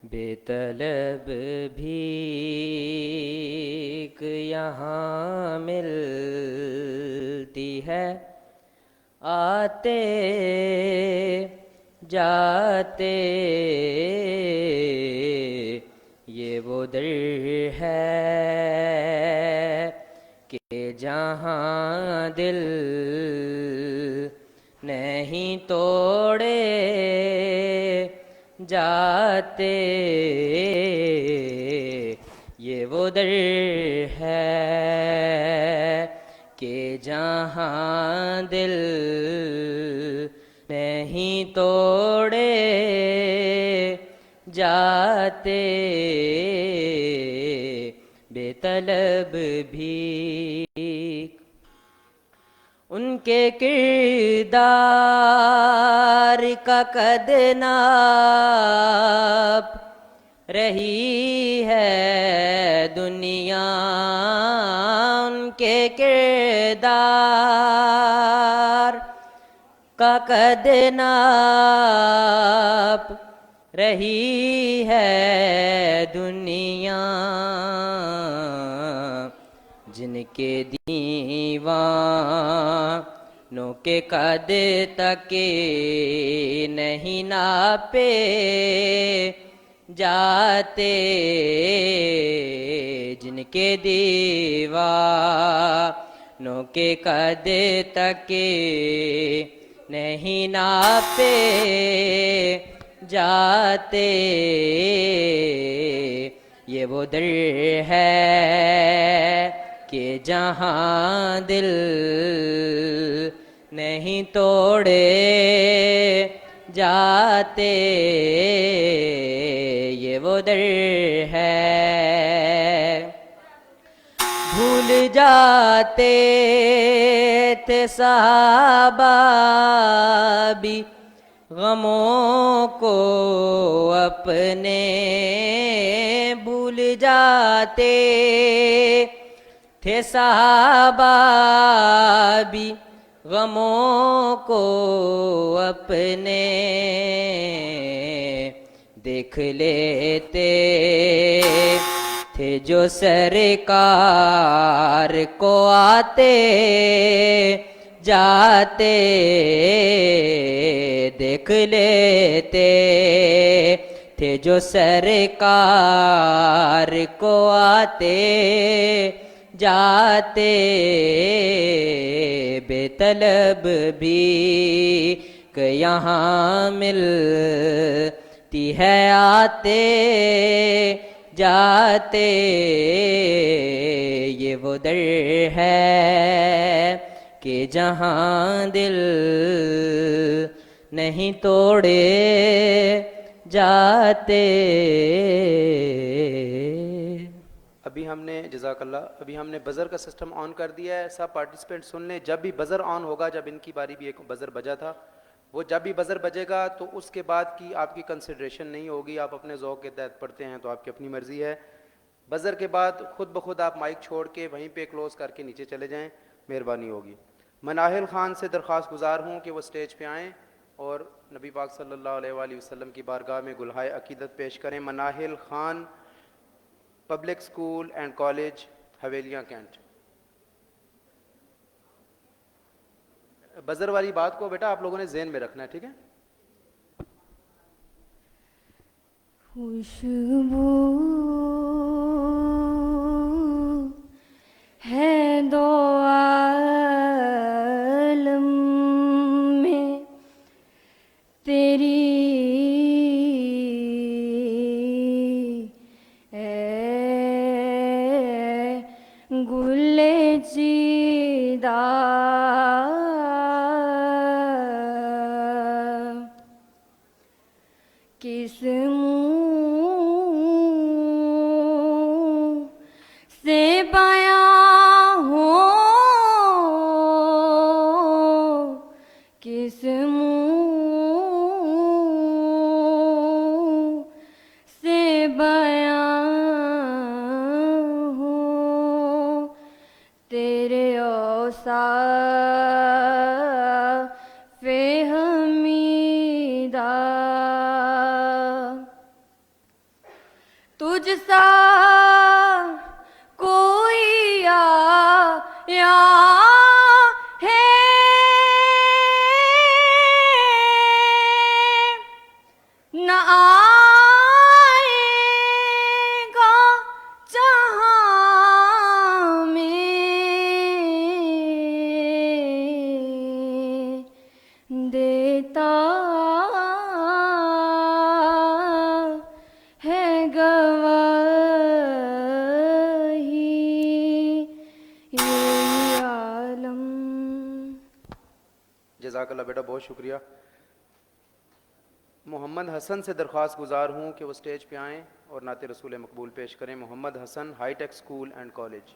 بے طلب بھیک یہاں ملتی ہے، آتے جاتے یہ وہ در ہے کہ جہاں دل نہیں توڑے جاتے، یہ وہ در ہے کہ جہاں دل نہیں توڑے جاتے، بے طلب بھی ان کے کردار کا قد ناپ رہی ہے دنیا، ان کے کردار کا قد ناپ رہی ہے دنیا، جن کے دیوانوں کے قد تک نہیں ناپے جاتے، جن کے دیوانوں کے قد تک نہیں ناپے جاتے، یہ وہ در ہے کہ جہاں دل نہیں توڑے جاتے، یہ وہ در ہے۔ بھول جاتے تھے صحابہ بھی غموں کو اپنے، بھول جاتے تھے صحابہ بھی غموں کو اپنے، دیکھ لیتے تھے جو سرکار کو آتے جاتے، دیکھ لیتے تھے جو سرکار کو آتے جاتے، بے طلب بھی کہ یہاں ملتی ہے، آتے جاتے، یہ وہ در ہے کہ جہاں دل نہیں توڑے جاتے۔ ابھی ہم نے جزاک اللہ، ابھی ہم نے بزر کا سسٹم آن کر دیا ہے، سب پارٹیسپینٹ سن لیں، جب بھی بزر آن ہوگا، جب ان کی باری بھی ایک بزر بجا تھا، وہ جب بھی بزر بجے گا تو اس کے بعد کی آپ کی کنسیڈریشن نہیں ہوگی، آپ اپنے ذوق کے تحت پڑھتے ہیں تو آپ کی اپنی مرضی ہے، بزر کے بعد خود بخود آپ مائک چھوڑ کے وہیں پہ کلوز کر کے نیچے چلے جائیں، مہربانی ہوگی۔ مناہل خان سے درخواست گزار ہوں کہ وہ سٹیج پہ آئیں اور نبی پاک صلی اللہ علیہ وآلہ وسلم کی بارگاہ میں گلہائے عقیدت پیش کریں۔ Manahil Khan, public school and college, Havelian Cantt. Buzzer والی بات کو بیٹا آپ لوگوں نے ذہن میں رکھنا ہے، ٹھیک ہے؟ خوشبو ہے دو عالم میں تیری، اے گل چیدہ کس منہ سے بیاں ہو، کس منہ سے بیاں ہو، تیرے اوصاف حمیدہ تجھ سا کوئی آیا ہے نہ آئے گا جہاں میں دیتا ہے گواہی یہ عالم. جزاک اللہ بیٹا، بہت شکریہ. محمد حسن سے درخواست گزار ہوں کہ وہ اسٹیج پہ آئیں اور نعت رسول مقبول پیش کریں. Muhammad Hassan, high tech school and college.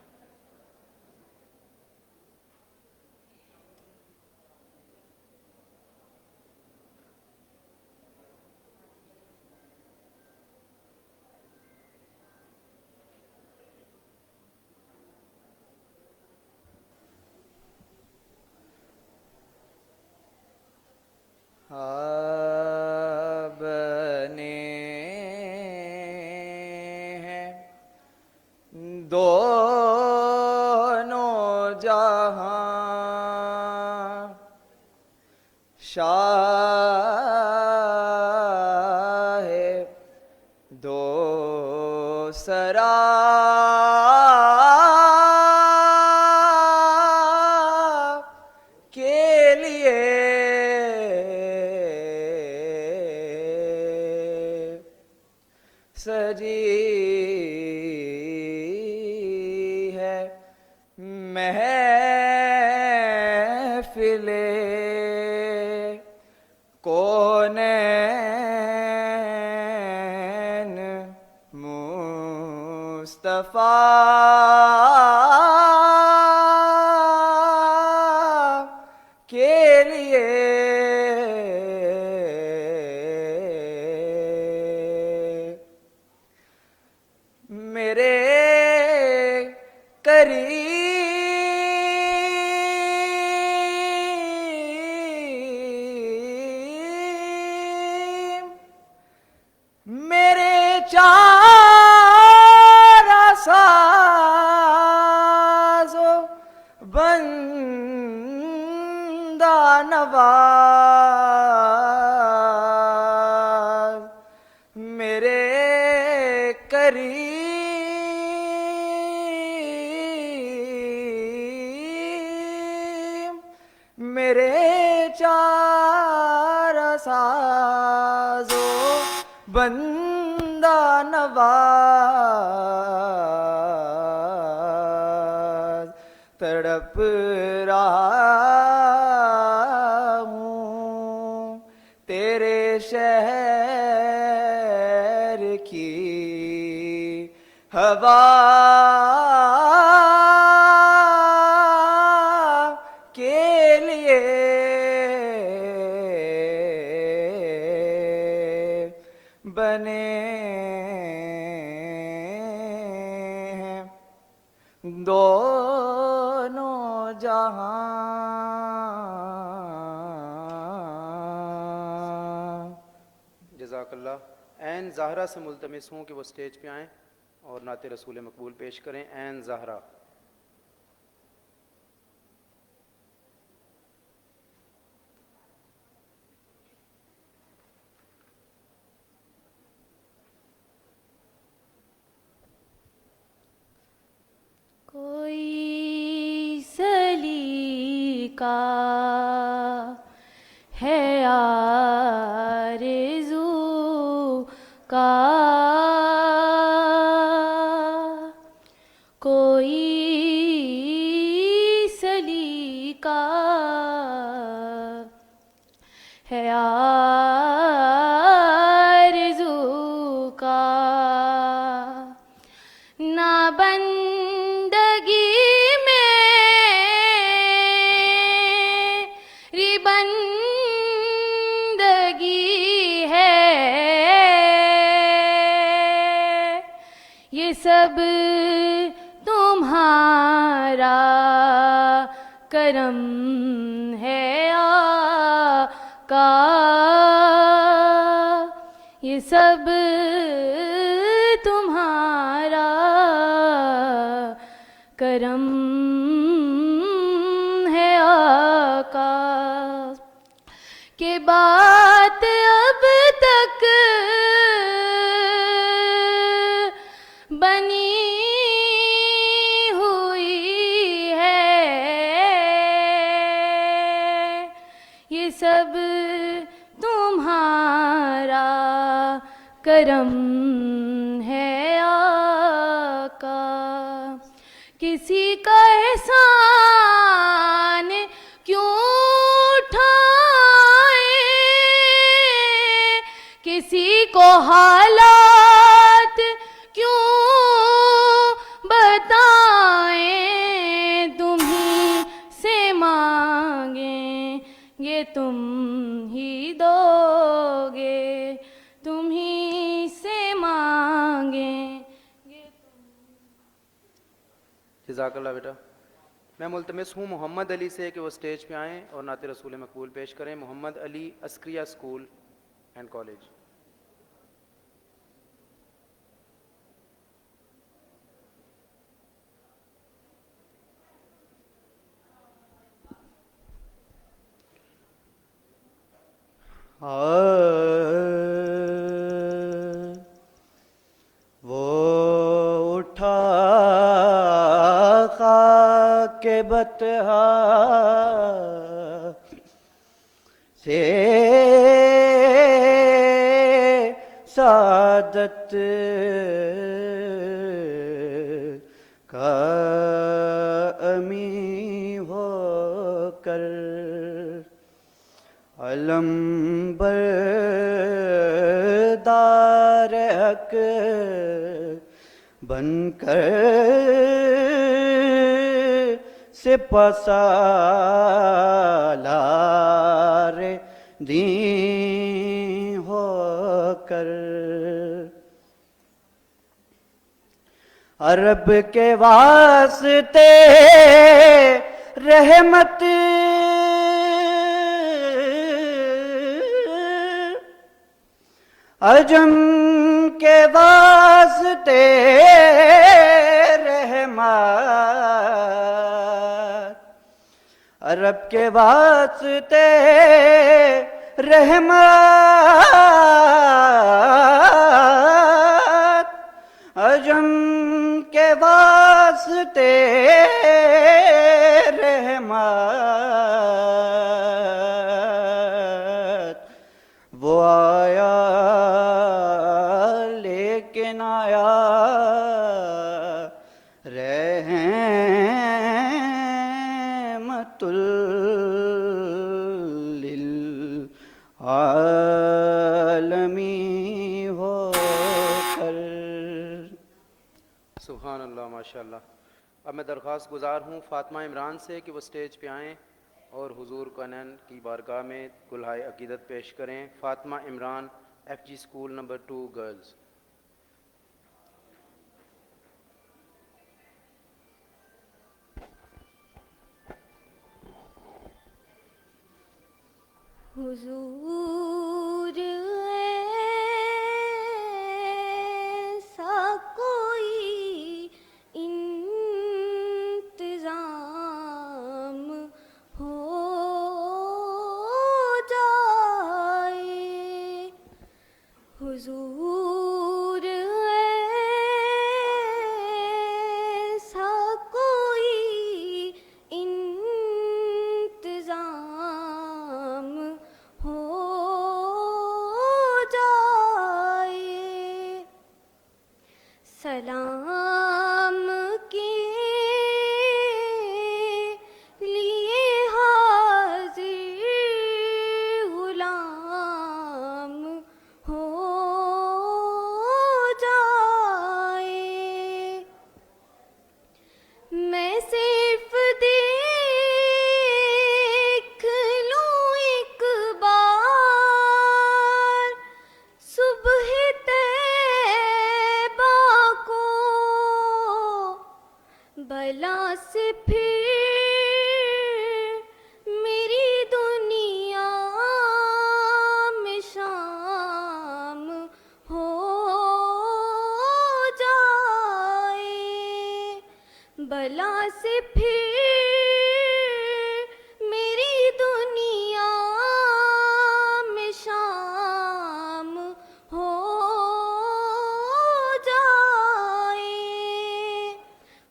آپ نے دونوں جہاں شاہ دو سرا کے لیے سجی ہے محفل کونین مصطفیٰ کے لیے میرے کریم میرے چار ساز و بندہ نواز میرے کریم میرے چار ساز و بندہ نواز تڑپ رہا ہوں تیرے شہر کی ہوا کے لیے بنے ہیں دونوں جہاں. جزاک اللہ. عین زہرا سے ملتمس ہوں کہ وہ اسٹیج پہ آئیں اور نعت رسول مقبول پیش کریں. عین زہرا. کوئی سلیقہ ہے آرزو کا کوئی سلیقہ ہے آرزو کا نہ بندگی میری بندگی ہے یہ سب تمہارا کرم ہے آقا یہ سب تمہارا کرم ہے آقا کہ بات اب تک بنی ہوئی ہے، یہ سب تمہارا کرم ہے آقا۔ کسی کا احسان کیوں اٹھائیں، کسی کو حالات کیوں بتائیں، تمہیں سے مانگیں یہ تم ہی دو گے، تمہیں سے مانگیں۔ جزاک اللہ بیٹا۔ میں ملتمس ہوں محمد علی سے کہ وہ اسٹیج پہ آئیں اور نعت رسول مقبول پیش کریں۔ محمد علی، عسکریہ اسکول اینڈ کالج۔ وہ اٹھا خاک بطحا سے سعادت کا امی ہو کر، علم بردار حق بن کر سپہ سالار دین ہو کر، عرب کے واسطے رحمت عجم کے واسطے رحمت، عرب کے واسطے رحمت، عجم کے واسطے رحمت، وہ آیا لیکن آیا رحمت للعالمین ہو کر۔ سبحان اللہ، ماشاء اللہ۔ اب میں درخواست گزار ہوں فاطمہ عمران سے کہ وہ اسٹیج پہ آئیں اور حضور کونین کی بارگاہ میں گلہائے عقیدت پیش کریں۔ Fatima Imran, F G school number 2 girls. حضور ایسا کوئی انتظام ہو جائے، حضور ایسا کوئی انتظام ہو جائے، سلام کے لیے حاضر غلام ہو جائے، میں صرف دیکھ لوں ایک بار صبح طیبہ کو، بلا سے پھر میری دنیا میں شام ہو جائے، بلا سے پھر میری دنیا میں شام ہو جائے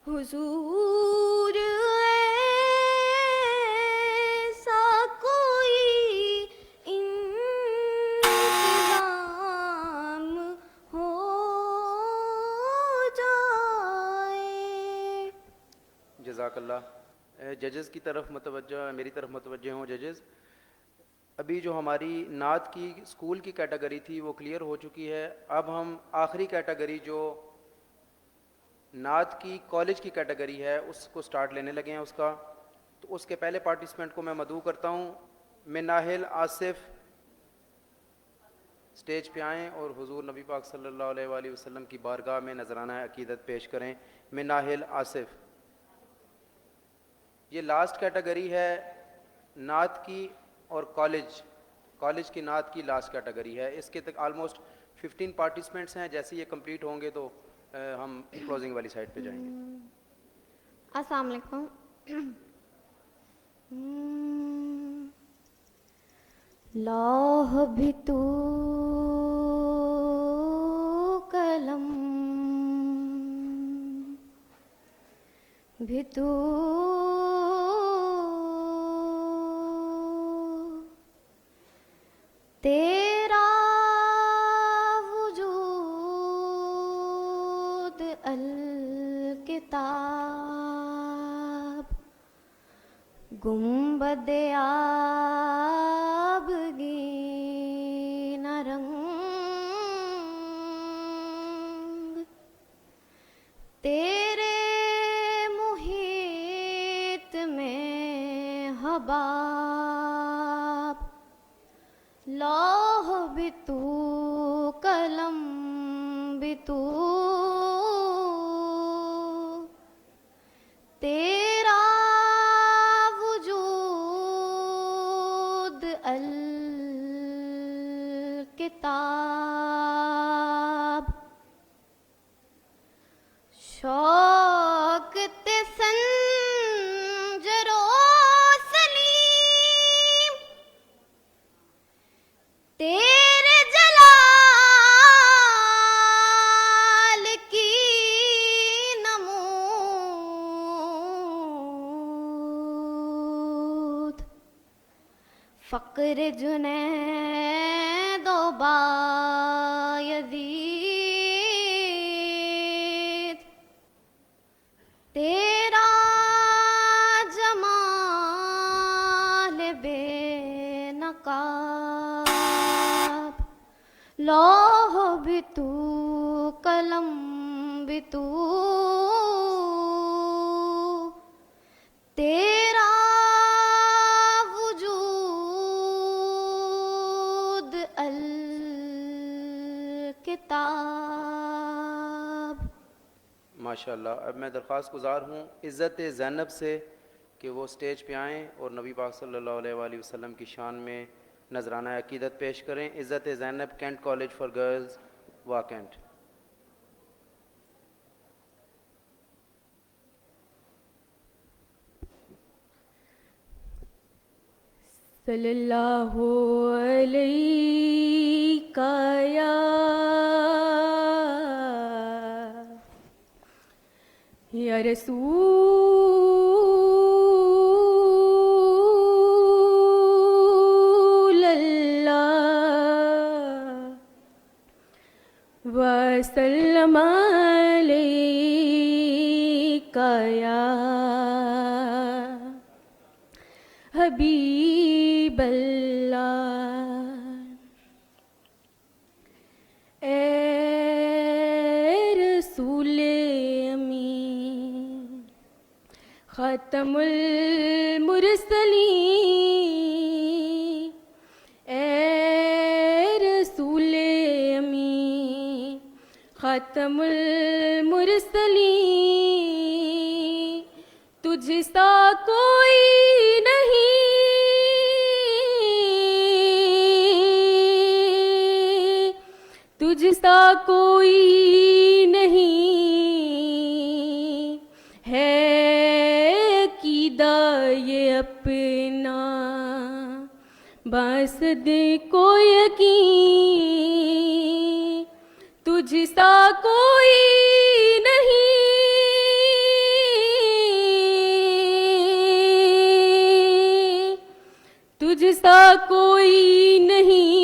حضور ایسا کوئی انتظام ہو جائے. جزاک اللہ. ججز کی طرف متوجہ، میری طرف متوجہ ہوں. ججز، ابھی جو ہماری نعت کی اسکول کی کیٹیگری تھی وہ کلیئر ہو چکی ہے. اب ہم آخری کیٹیگری جو نعت کی کالج کی کیٹیگری ہے اس کو سٹارٹ لینے لگے ہیں اس کا. تو اس کے پہلے پارٹیسپینٹ کو میں مدعو کرتا ہوں. مناہل آصف سٹیج پہ آئیں اور حضور نبی پاک صلی اللہ علیہ وآلہ وسلم کی بارگاہ میں نذرانہ عقیدت پیش کریں. مناہل آصف. یہ لاسٹ کیٹیگری ہے نعت کی اور کالج کی نعت کی لاسٹ کیٹیگری ہے. اس کے تک آلموسٹ 15 پارٹیسپینٹس ہیں. جیسے یہ کمپلیٹ ہوں گے تو ہم کلوزنگ والی سائڈ پہ جائیں گے. السلام علیکم. لوح بھی تو قلم بھی تو تیرا وجود الکتاب گنبد آبگین رنگ تیرے محیط میں حباب لوح بھی تو قلم بھی تو تیرا وجود الکتاب شوق سنجر و سلیم تیرے جلال کی نمود فقر جنید و بایزید تیرا جمال بے نقاب لوح بھی تو قلم بھی تو تیرا وجود الکتاب. ماشاء اللہ. اب میں درخواست گزار ہوں عزت زینب سے کہ وہ سٹیج پہ آئیں اور نبی پاک صلی اللہ علیہ وآلہ وسلم کی شان میں نذرانہ عقیدت پیش کریں. عزت زینب، Kent college for girls, vacant. صلی اللہ علیہ یا رسول اللہ وسلم علیک یا حبیب اللہ. اے رسول امین ختم المرسلین اے رسول امین ختم المرسلین تجھ سا کوئی نہیں تجھ سا کوئی نہیں ہے سا کوئی نہیں، تجھ سا کوئی نہیں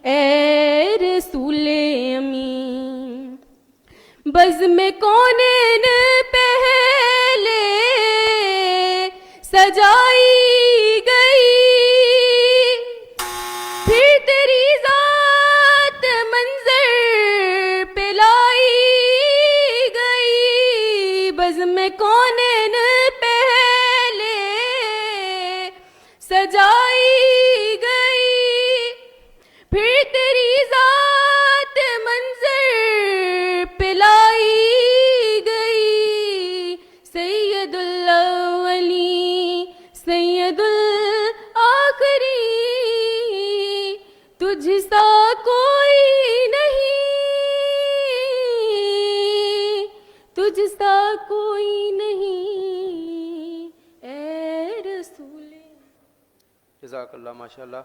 اے رسول امین، بزم کونین پہلے سجائی گئی، پھر تیری ذات منظر پہ لائی گئی، بزم کونین پہلے سجائی گئی، پھر تیری ذات منظر پہ لائی گئی، سید الاولین سید الآخری، تجھ سا کوئی نہیں، تجھ سا کوئی نہیں اے رسول۔ جزاک اللہ ماشاء اللہ۔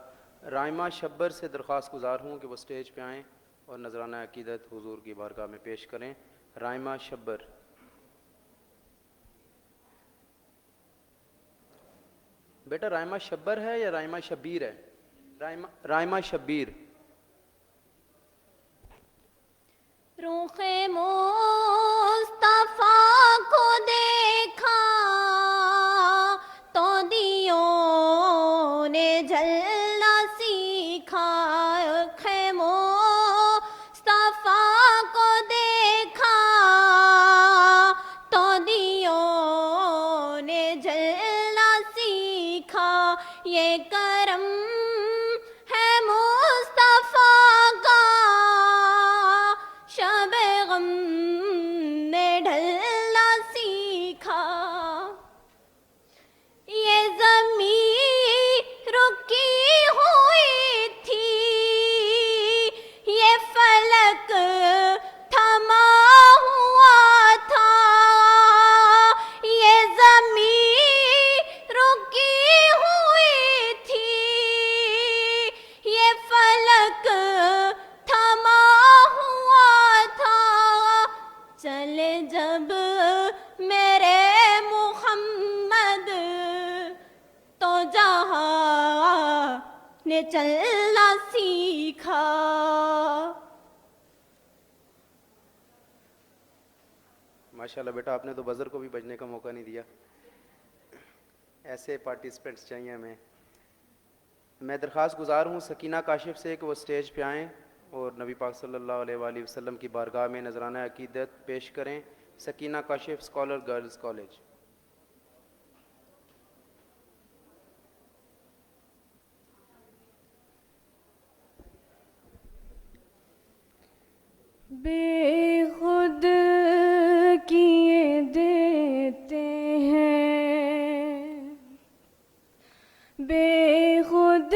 رائمہ شبر سے درخواست گزار ہوں کہ وہ سٹیج پہ آئیں اور نذرانہ عقیدت حضور کی بارگاہ میں پیش کریں۔ رائمہ شبر۔ بیٹا رائمہ شبر ہے یا رائمہ شبیر ہے؟ رائمہ شبیر۔ رخ مصطفیٰ کو دیکھا تو دیوں نے جلنا سیکھا، رخ مصطفیٰ کو دیکھا تو دیوں نے جلنا سیکھا، یہ کرم ہے مصطفیٰ کا، شب غم نے ڈھلنا سیکھا، یہ زمین رکی ہوئی تھی، یہ فلک تھما ہوا تھا، یہ زمین رکی ہوئی تھی، یہ فلک تھما ہوا تھا، چلے جب میرے محمد تو جہاں نے چلنا سیکھا۔ ماشاءاللہ بیٹا آپ نے تو بزر کو بھی بجنے کا موقع نہیں دیا، ایسے پارٹیسپینٹس چاہیے ہمیں۔ میں درخواست گزار ہوں سکینہ کاشف سے کہ وہ سٹیج پہ آئیں اور نبی پاک صلی اللہ علیہ وآلہ وسلم کی بارگاہ میں نذرانہ عقیدت پیش کریں۔ Sakina Kashif, scholar girls college. بے خود کیے دیتے ہیں، بے خود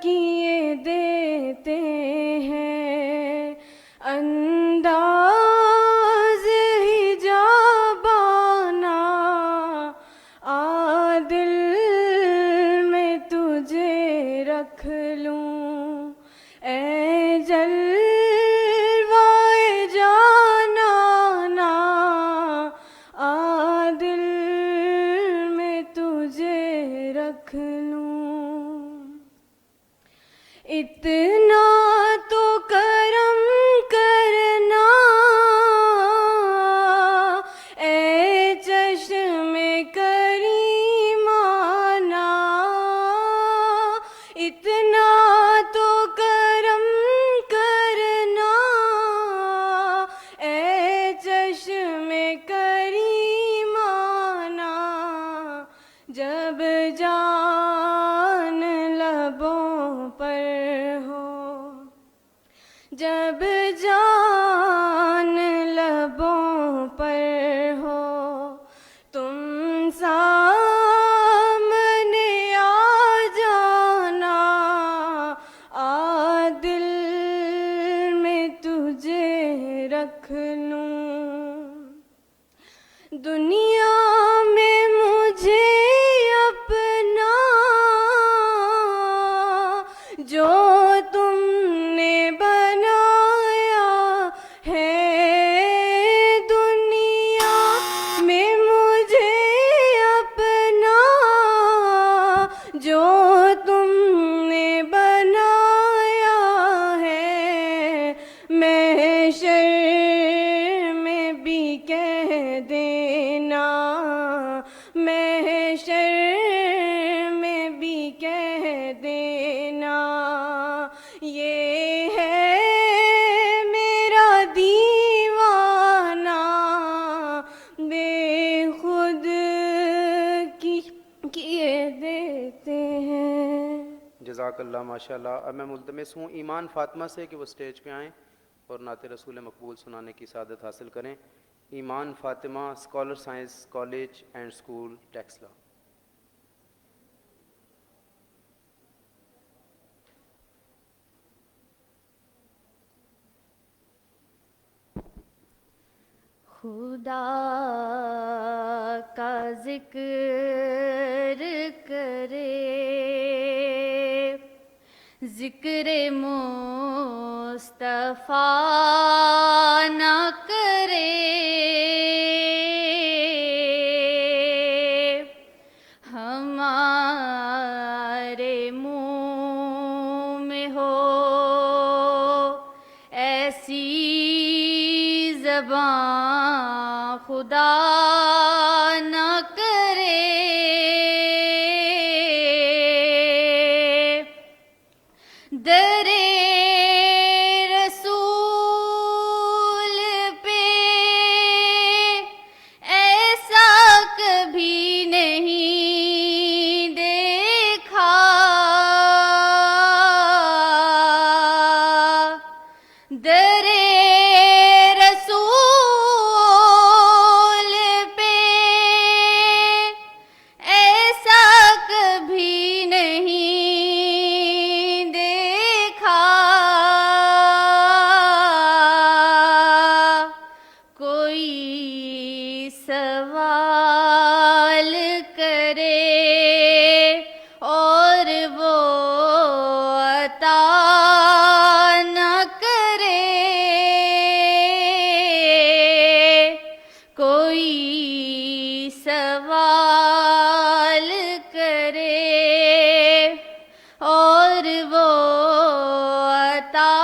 کیے دیتے ہیں، انداز حجابانہ عادل میں تجھے رکھ لوں، اے جلوائے جانانا عادل میں تجھے رکھ لوں، اتنا تو کرم کرنا اے چشم کریمانہ، اتنا تو کرم کرنا اے چشم کریمانہ، جب جان لبوں پر ہو، جب جان لبوں پر ہو، تم سامنے آ جانا، عادل میں تجھے رکھ لوں، دنیا میں مجھے اپنا جو تم نے بنا محشر میں بھی کہہ دینا، محشر میں بھی کہہ دینا، یہ ہے میرا دیوانہ بے خود کیے دیتے ہیں۔ جزاک اللہ ماشاء اللہ۔ اب میں ملتمس ہوں ایمان فاطمہ سے کہ وہ سٹیج پہ آئیں اور نعت رسول مقبول سنانے کی سعادت حاصل کریں۔ ایمان Fatima, scholar science college and school, Taxila. خدا کا ذکر کرے، ذکر مصطفیٰ نہ کرے، ہمارے منہ میں ہو ایسی زبان خدا نہ کرے، در رسول پہ ایسا کبھی نہیں دیکھا، در رسول پہ ایسا کبھی نہیں دیکھا، کوئی سوال کرے اور وہ عطا نہ کرے، کوئی سوال کرے اور وہ عطا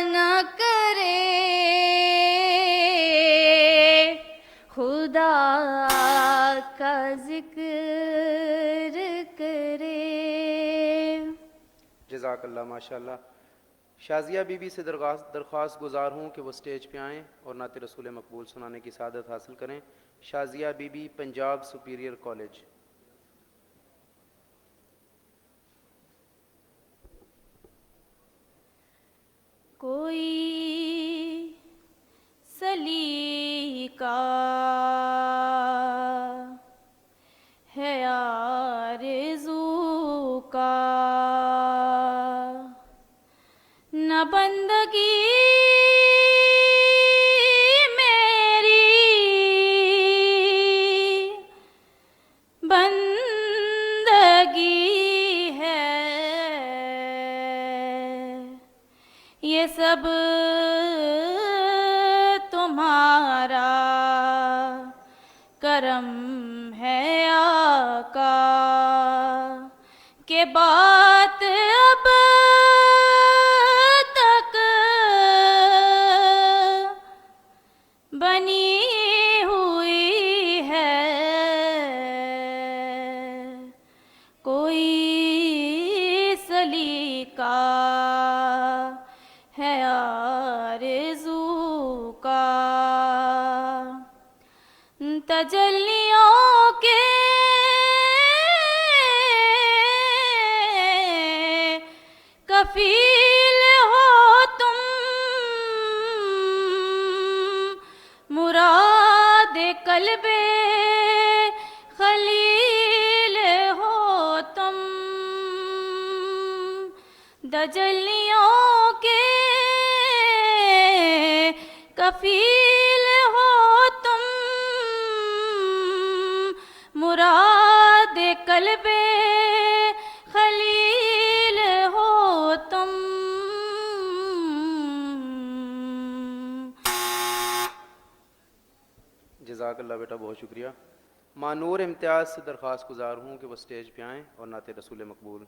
نہ کرے، خدا کا ذکر کرے۔ جزاک اللہ ماشاء اللہ۔ شازیہ بی بی سے درخواست گزار ہوں کہ وہ سٹیج پہ آئیں اور نعت رسول مقبول سنانے کی سعادت حاصل کریں۔ Shazia Bibi, Punjab superior college. کوئی سلیقہ ہے آرزو کا، نہ بندگی میری بندگی ہے، یہ سب تمہارا کرم ہے آقا، کہ بات اب تک بنی ہوئی ہے، کوئی سلیقہ ہے آرزو کا، تجلیوں کے کفیل ہو تم، مراد قلب خلیل ہو تم، تجلیوں کے کفیل ہو تم، مراد قلب خلیل ہو تم۔ جزاک اللہ بیٹا، بہت شکریہ۔ مانور امتیاز سے درخواست گزار ہوں کہ وہ سٹیج پہ آئیں اور نعت رسول مقبول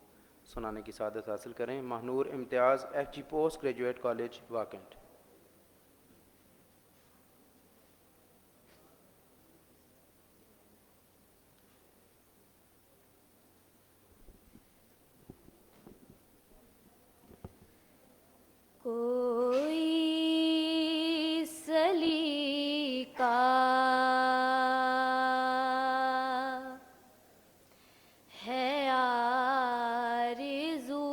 سنانے کی سعادت حاصل کریں. Mahnoor Imtiaz F G post graduate college Wah Cantt. کوئی سلیقہ ہے آرزو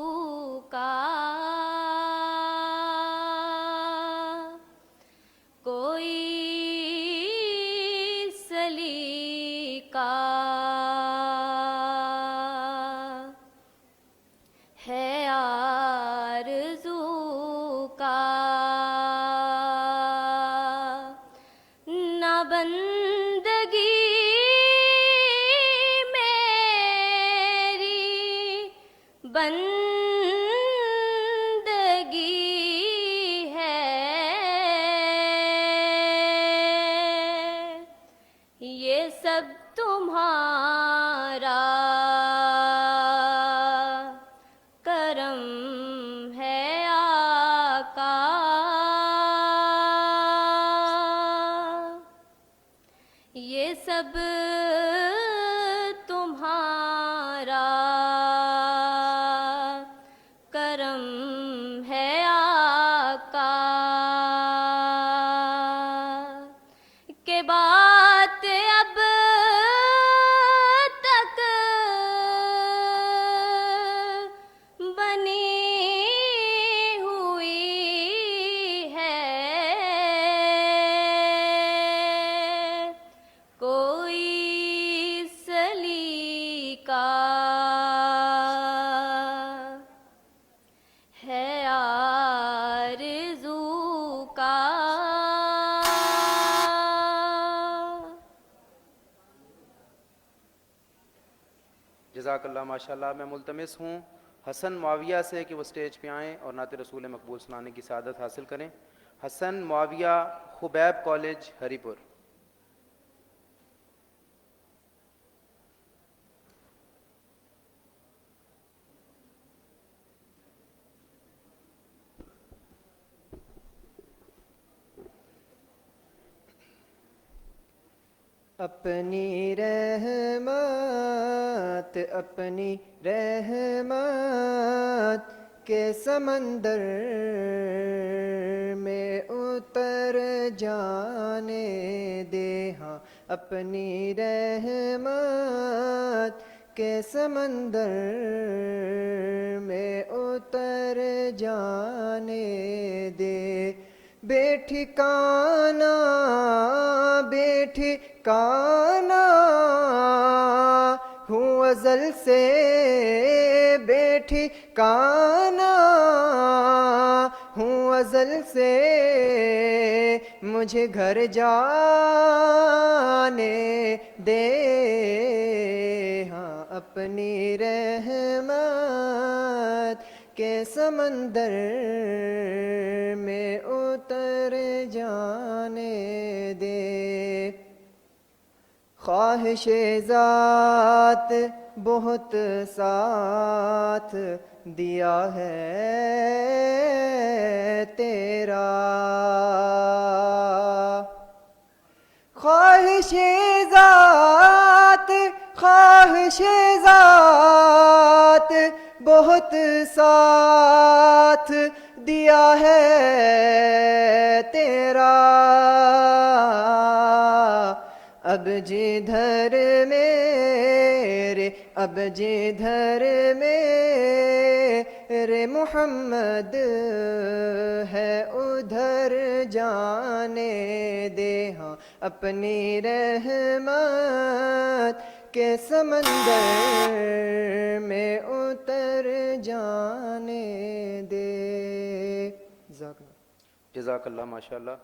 کا، کوئی سلیقہ ہے آرزو کا، نہ بندگی میری بندگی ہے، یہ سب تمہارا کرم ہے آقا، یہ سب تمہارا کرم ہے آقا، کہ بات اب تک بنی ہوئی ہے، کوئی سلیقہ ہے آرزو کا. جزاک اللہ ماشاء اللہ. میں ملتمس ہوں حسن معاویہ سے کہ وہ سٹیج پہ آئیں اور نعت رسول مقبول سنانے کی سعادت حاصل کریں. حسن معاویہ خبیب کالج ہری پور. اپنی رحمت اپنی رحمت کے سمندر میں اتر جانے دے، ہاں اپنی رحمت کے سمندر میں اتر جانے دے، بے ٹھکانہ بے ٹھکانہ ہوں ازل سے، بے ٹھکانہ ہوں ازل سے، مجھے گھر جانے دے، ہاں اپنی رحمت کے سمندر میں اتر جانے دے، خواہش ذات بہت ساتھ دیا ہے تیرا، خواہش ذات بہت ساتھ دیا ہے تیرا، اب جدھر میرے محمد ہے ادھر جانے دے، ہاں اپنی رحمت کے سمندر میں اتر جانے دے. جزاک اللہ ماشاء اللہ.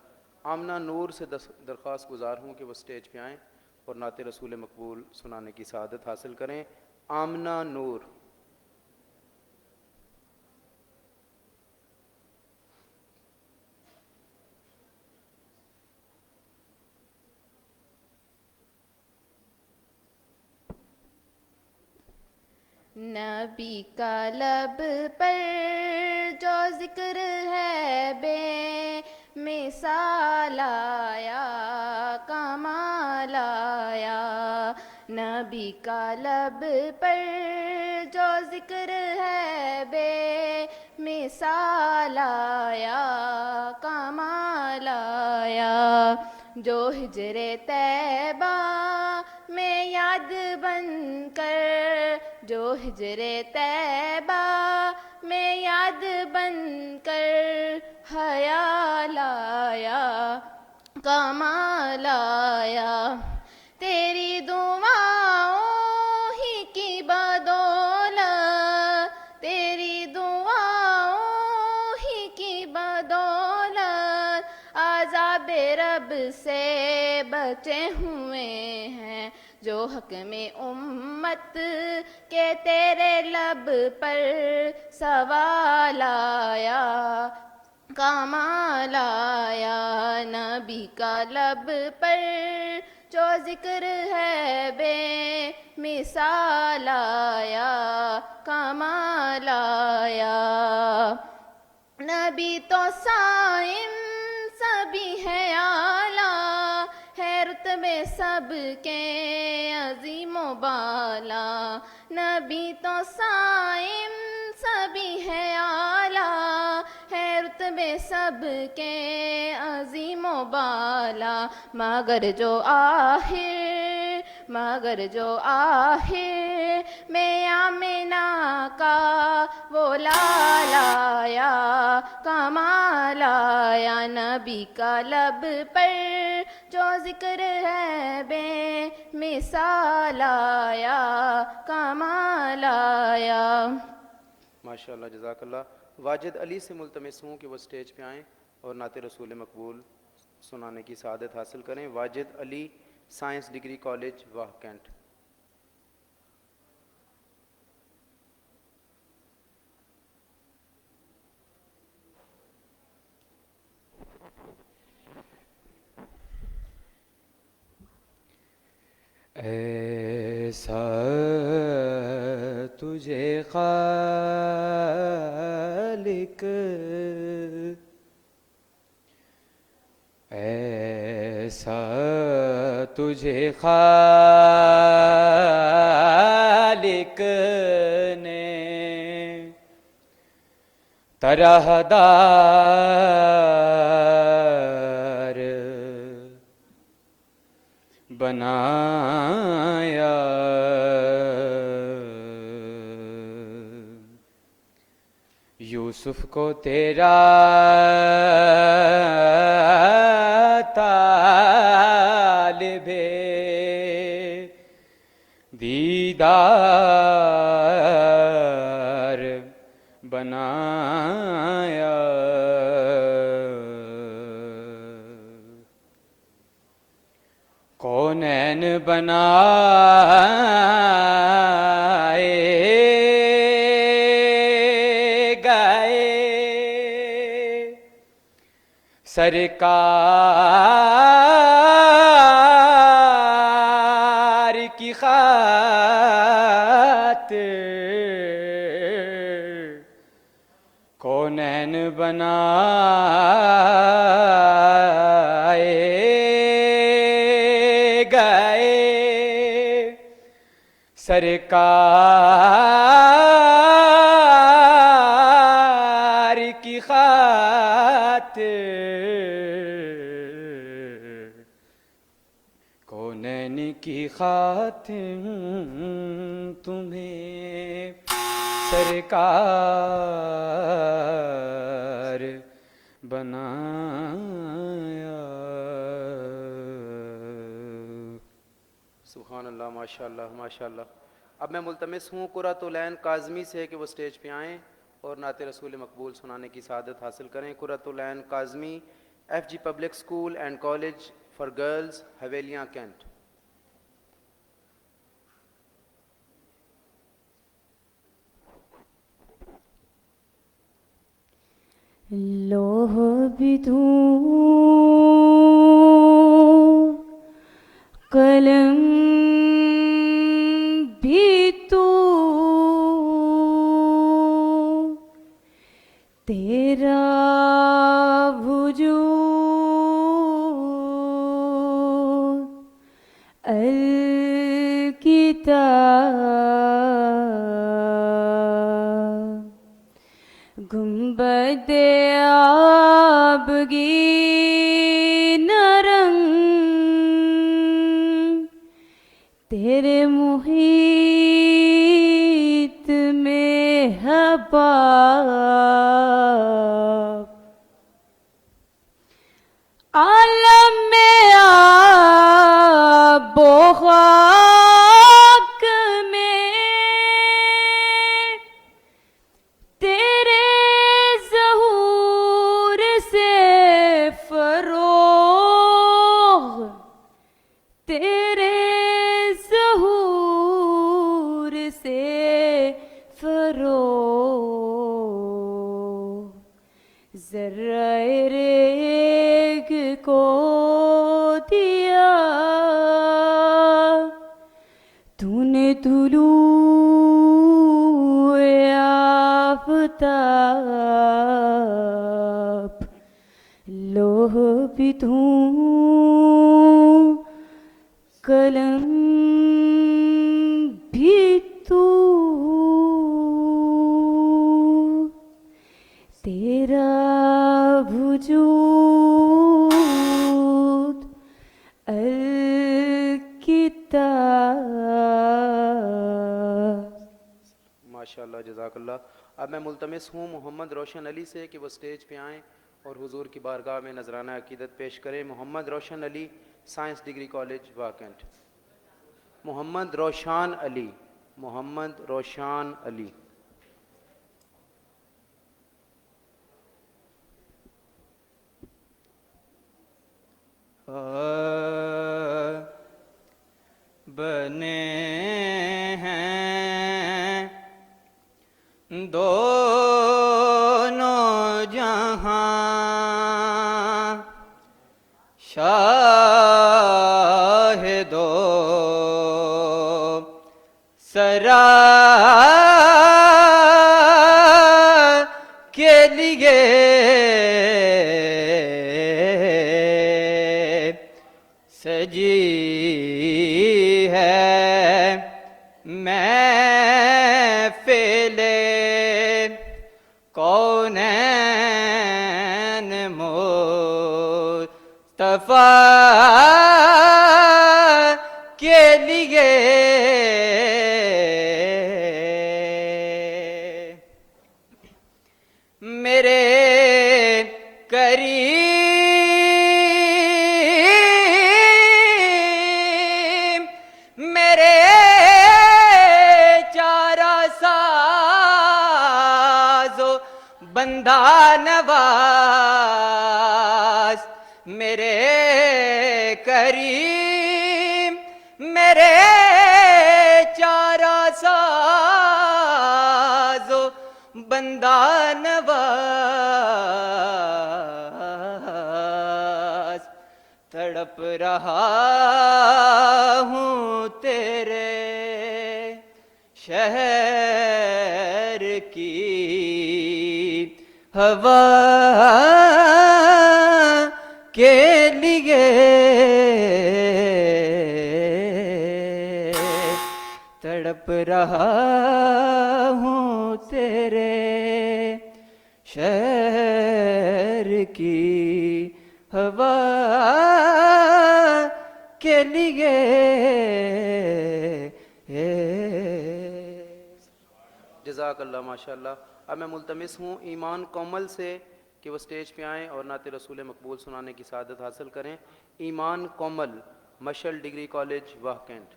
آمنہ نور سے درخواست گزار ہوں کہ وہ سٹیج پہ آئیں اور نعت رسول مقبول سنانے کی سعادت حاصل کریں. آمنہ نور. نبی کا لب پر جو ذکر ہے بے مثال آیا کمال آیا. نبی کا لب پر جو ذکر ہے بے مثال آیا کمال آیا. جو ہجر طیبہ میں یاد بن کر جو ہجر طیبہ میں یاد بن کر خیال آیا کمال آیا. تیری دعاؤں ہی کی بدولت تیری دعاؤں ہی کی بدولت عذاب رب سے بچے ہوئے ہیں. جو حق میں امت کے تیرے لب پر سوال آیا کمال آیا. نبی کا لب پر جو ذکر ہے بے مثال آیا کمال آیا. نبی تو صائم سبھی ہے اعلیٰ ہے رتبے سب کے عظیم و بالا. نبی تو صائم سبھی ہے اعلیٰ ہے رتبے سب کے عظیم و بالا. مگر جو آخر میں آمنہ کا وہ لال آیا کمال آیا. نبی کا لب پر جو ذکر ہے بے مثال آیا کمال آیا. ماشاءاللہ جزاک اللہ. واجد علی سے ملتمس ہوں کہ وہ سٹیج پہ آئیں اور نعت رسول مقبول سنانے کی سعادت حاصل کریں. Wajid Ali science degree college واہ کینٹ. ایسا تجھے خالق ایسا تجھے خالق نے طرح دار بنایا. یوسف کو تیرا طالب دیدار بنایا. کونین بنائے گئے سرکار کی خاطر. کونین بنائے گئے سرکار کی خاطر. کونین کی خاطر تمہیں سرکار بنایا. سبحان اللہ ماشاءاللہ ماشاءاللہ. اب میں ملتمس ہوں قرۃ العین کاظمی سے کہ وہ سٹیج پہ آئیں اور نعت رسول مقبول سنانے کی سعادت حاصل کریں. Qurat Ulain Kazmi F G public school and college for girls Havelian Cantt. لوح بھی دوں قلم بھی تو تیرا وجود الکتاب گنبد آبگین رنگ تیرے محیط میں حباب عالم میں آب و خاک میں تیرے ظہور سے فروغ تیرے ظہور سے فروغ ذرہ ریگ کو دیا تو نے طلوع آفتاب لوح بھی تو قلم بھی تو تیرا وجود الکتاب. ماشاءاللہ جزاک اللہ. اب میں ملتمس ہوں محمد روشن علی سے کہ وہ سٹیج پہ آئیں اور حضور کی بارگاہ میں نذرانہ عقیدت پیش کریں. محمد روشن علی, سائنس ڈگری کالج واکنٹ. محمد روشان علی, محمد روشان علی. بنے ہیں دونوں جہاں شاہ دو سرا کے لیے سجی ہے محفل کونین مصطفیٰ کے لیے میرے کریم میرے چارہ ساز و بندہ نواز میرے کریم میرے چارہ ساز و بندہ نواز تڑپ رہا ہوں تیرے شہر کی ہوا کے لیے تڑپ رہا ہوں تیرے شہر کی ہوا کے لیے جزاک اللہ ماشاءاللہ. اب میں ملتمس ہوں ایمان کومل سے کہ وہ سٹیج پہ آئیں اور نعت رسول مقبول سنانے کی سعادت حاصل کریں. ایمان کومل, مشل ڈگری کالج واہ کینٹ.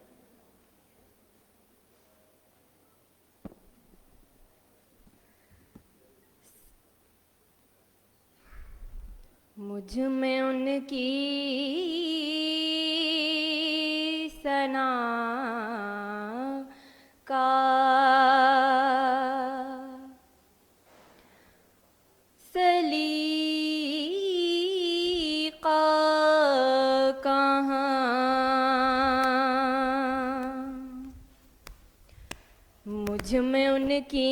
مجھ میں ان کی ثنا کا سلیقہ کہاں مجھ میں ان کی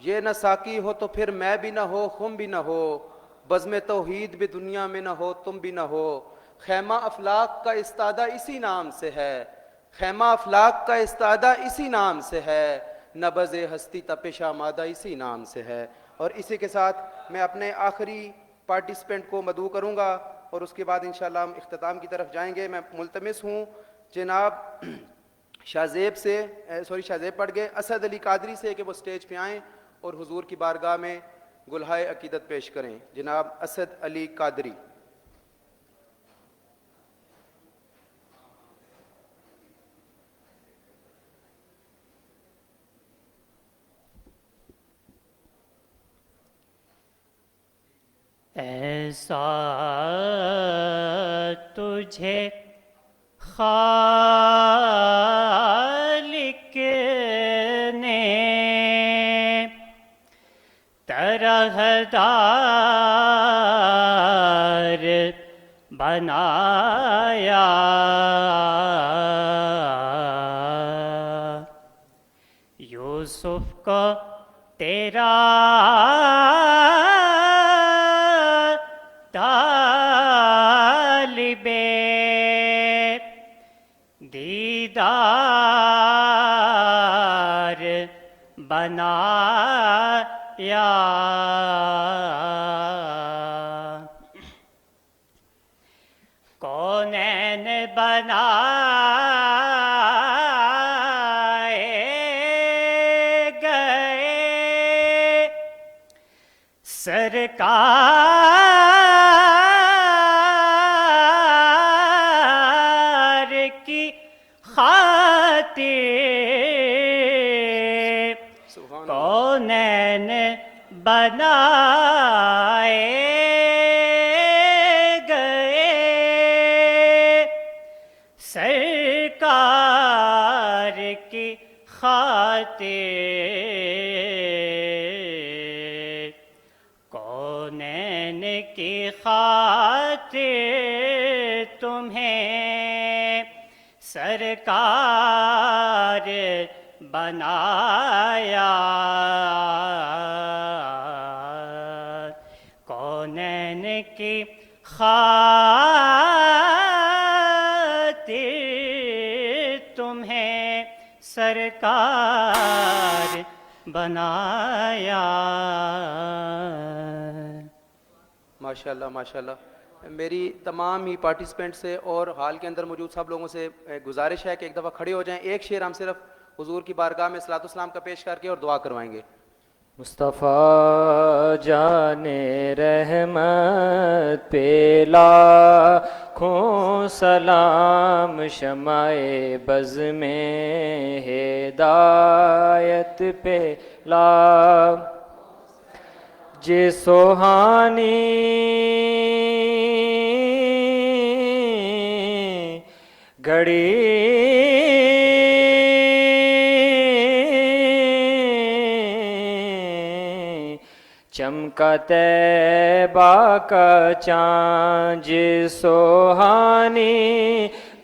یہ نہ ساقی ہو تو پھر میں بھی نہ ہو خم بھی نہ ہو، بزم توحید بھی دنیا میں نہ ہو تم بھی نہ ہو، خیمہ افلاک کا استادہ اسی نام سے ہے، خیمہ افلاک کا استادہ اسی نام سے ہے، نبض ہستی تپش آمادہ اسی نام سے ہے۔ اور اسی کے ساتھ میں اپنے آخری پارٹیسپینٹ کو مدعو کروں گا اور اس کے بعد انشاءاللہ ہم اختتام کی طرف جائیں گے۔ میں ملتمس ہوں جناب شاہ زیب پڑھ گئے، اسد علی قادری سے کہ وہ سٹیج پہ آئیں اور حضور کی بارگاہ میں گلہائے عقیدت پیش کریں۔ جناب اسد علی قادری۔ ایسا تجھے خالق نے طرح دار بنایا، یوسف کو تیرا طالب دیدار بنایا، کونین بنائے گئے سرکار کی خاطر، کونین بنائے گئے سرکار کی خاطر، کونین کی خاطر تمہیں سرکار بنایا، کونین کی خاطر تمہیں سرکار بنایا۔ ماشاءاللہ ماشاءاللہ۔ میری تمام ہی پارٹیسپینٹ سے اور ہال کے اندر موجود سب لوگوں سے گزارش ہے کہ ایک دفعہ کھڑے ہو جائیں، ایک شعر ہم صرف حضور کی بارگاہ میں صلاۃ والسلام کا پیش کر کے اور دعا کروائیں گے۔ مصطفیٰ جان رحمت پہ لاکھوں سلام، شمع بز میں ہدایت پہ جے سوہانی گھڑی چمکا طیبہ کا چاند، جے سوہانی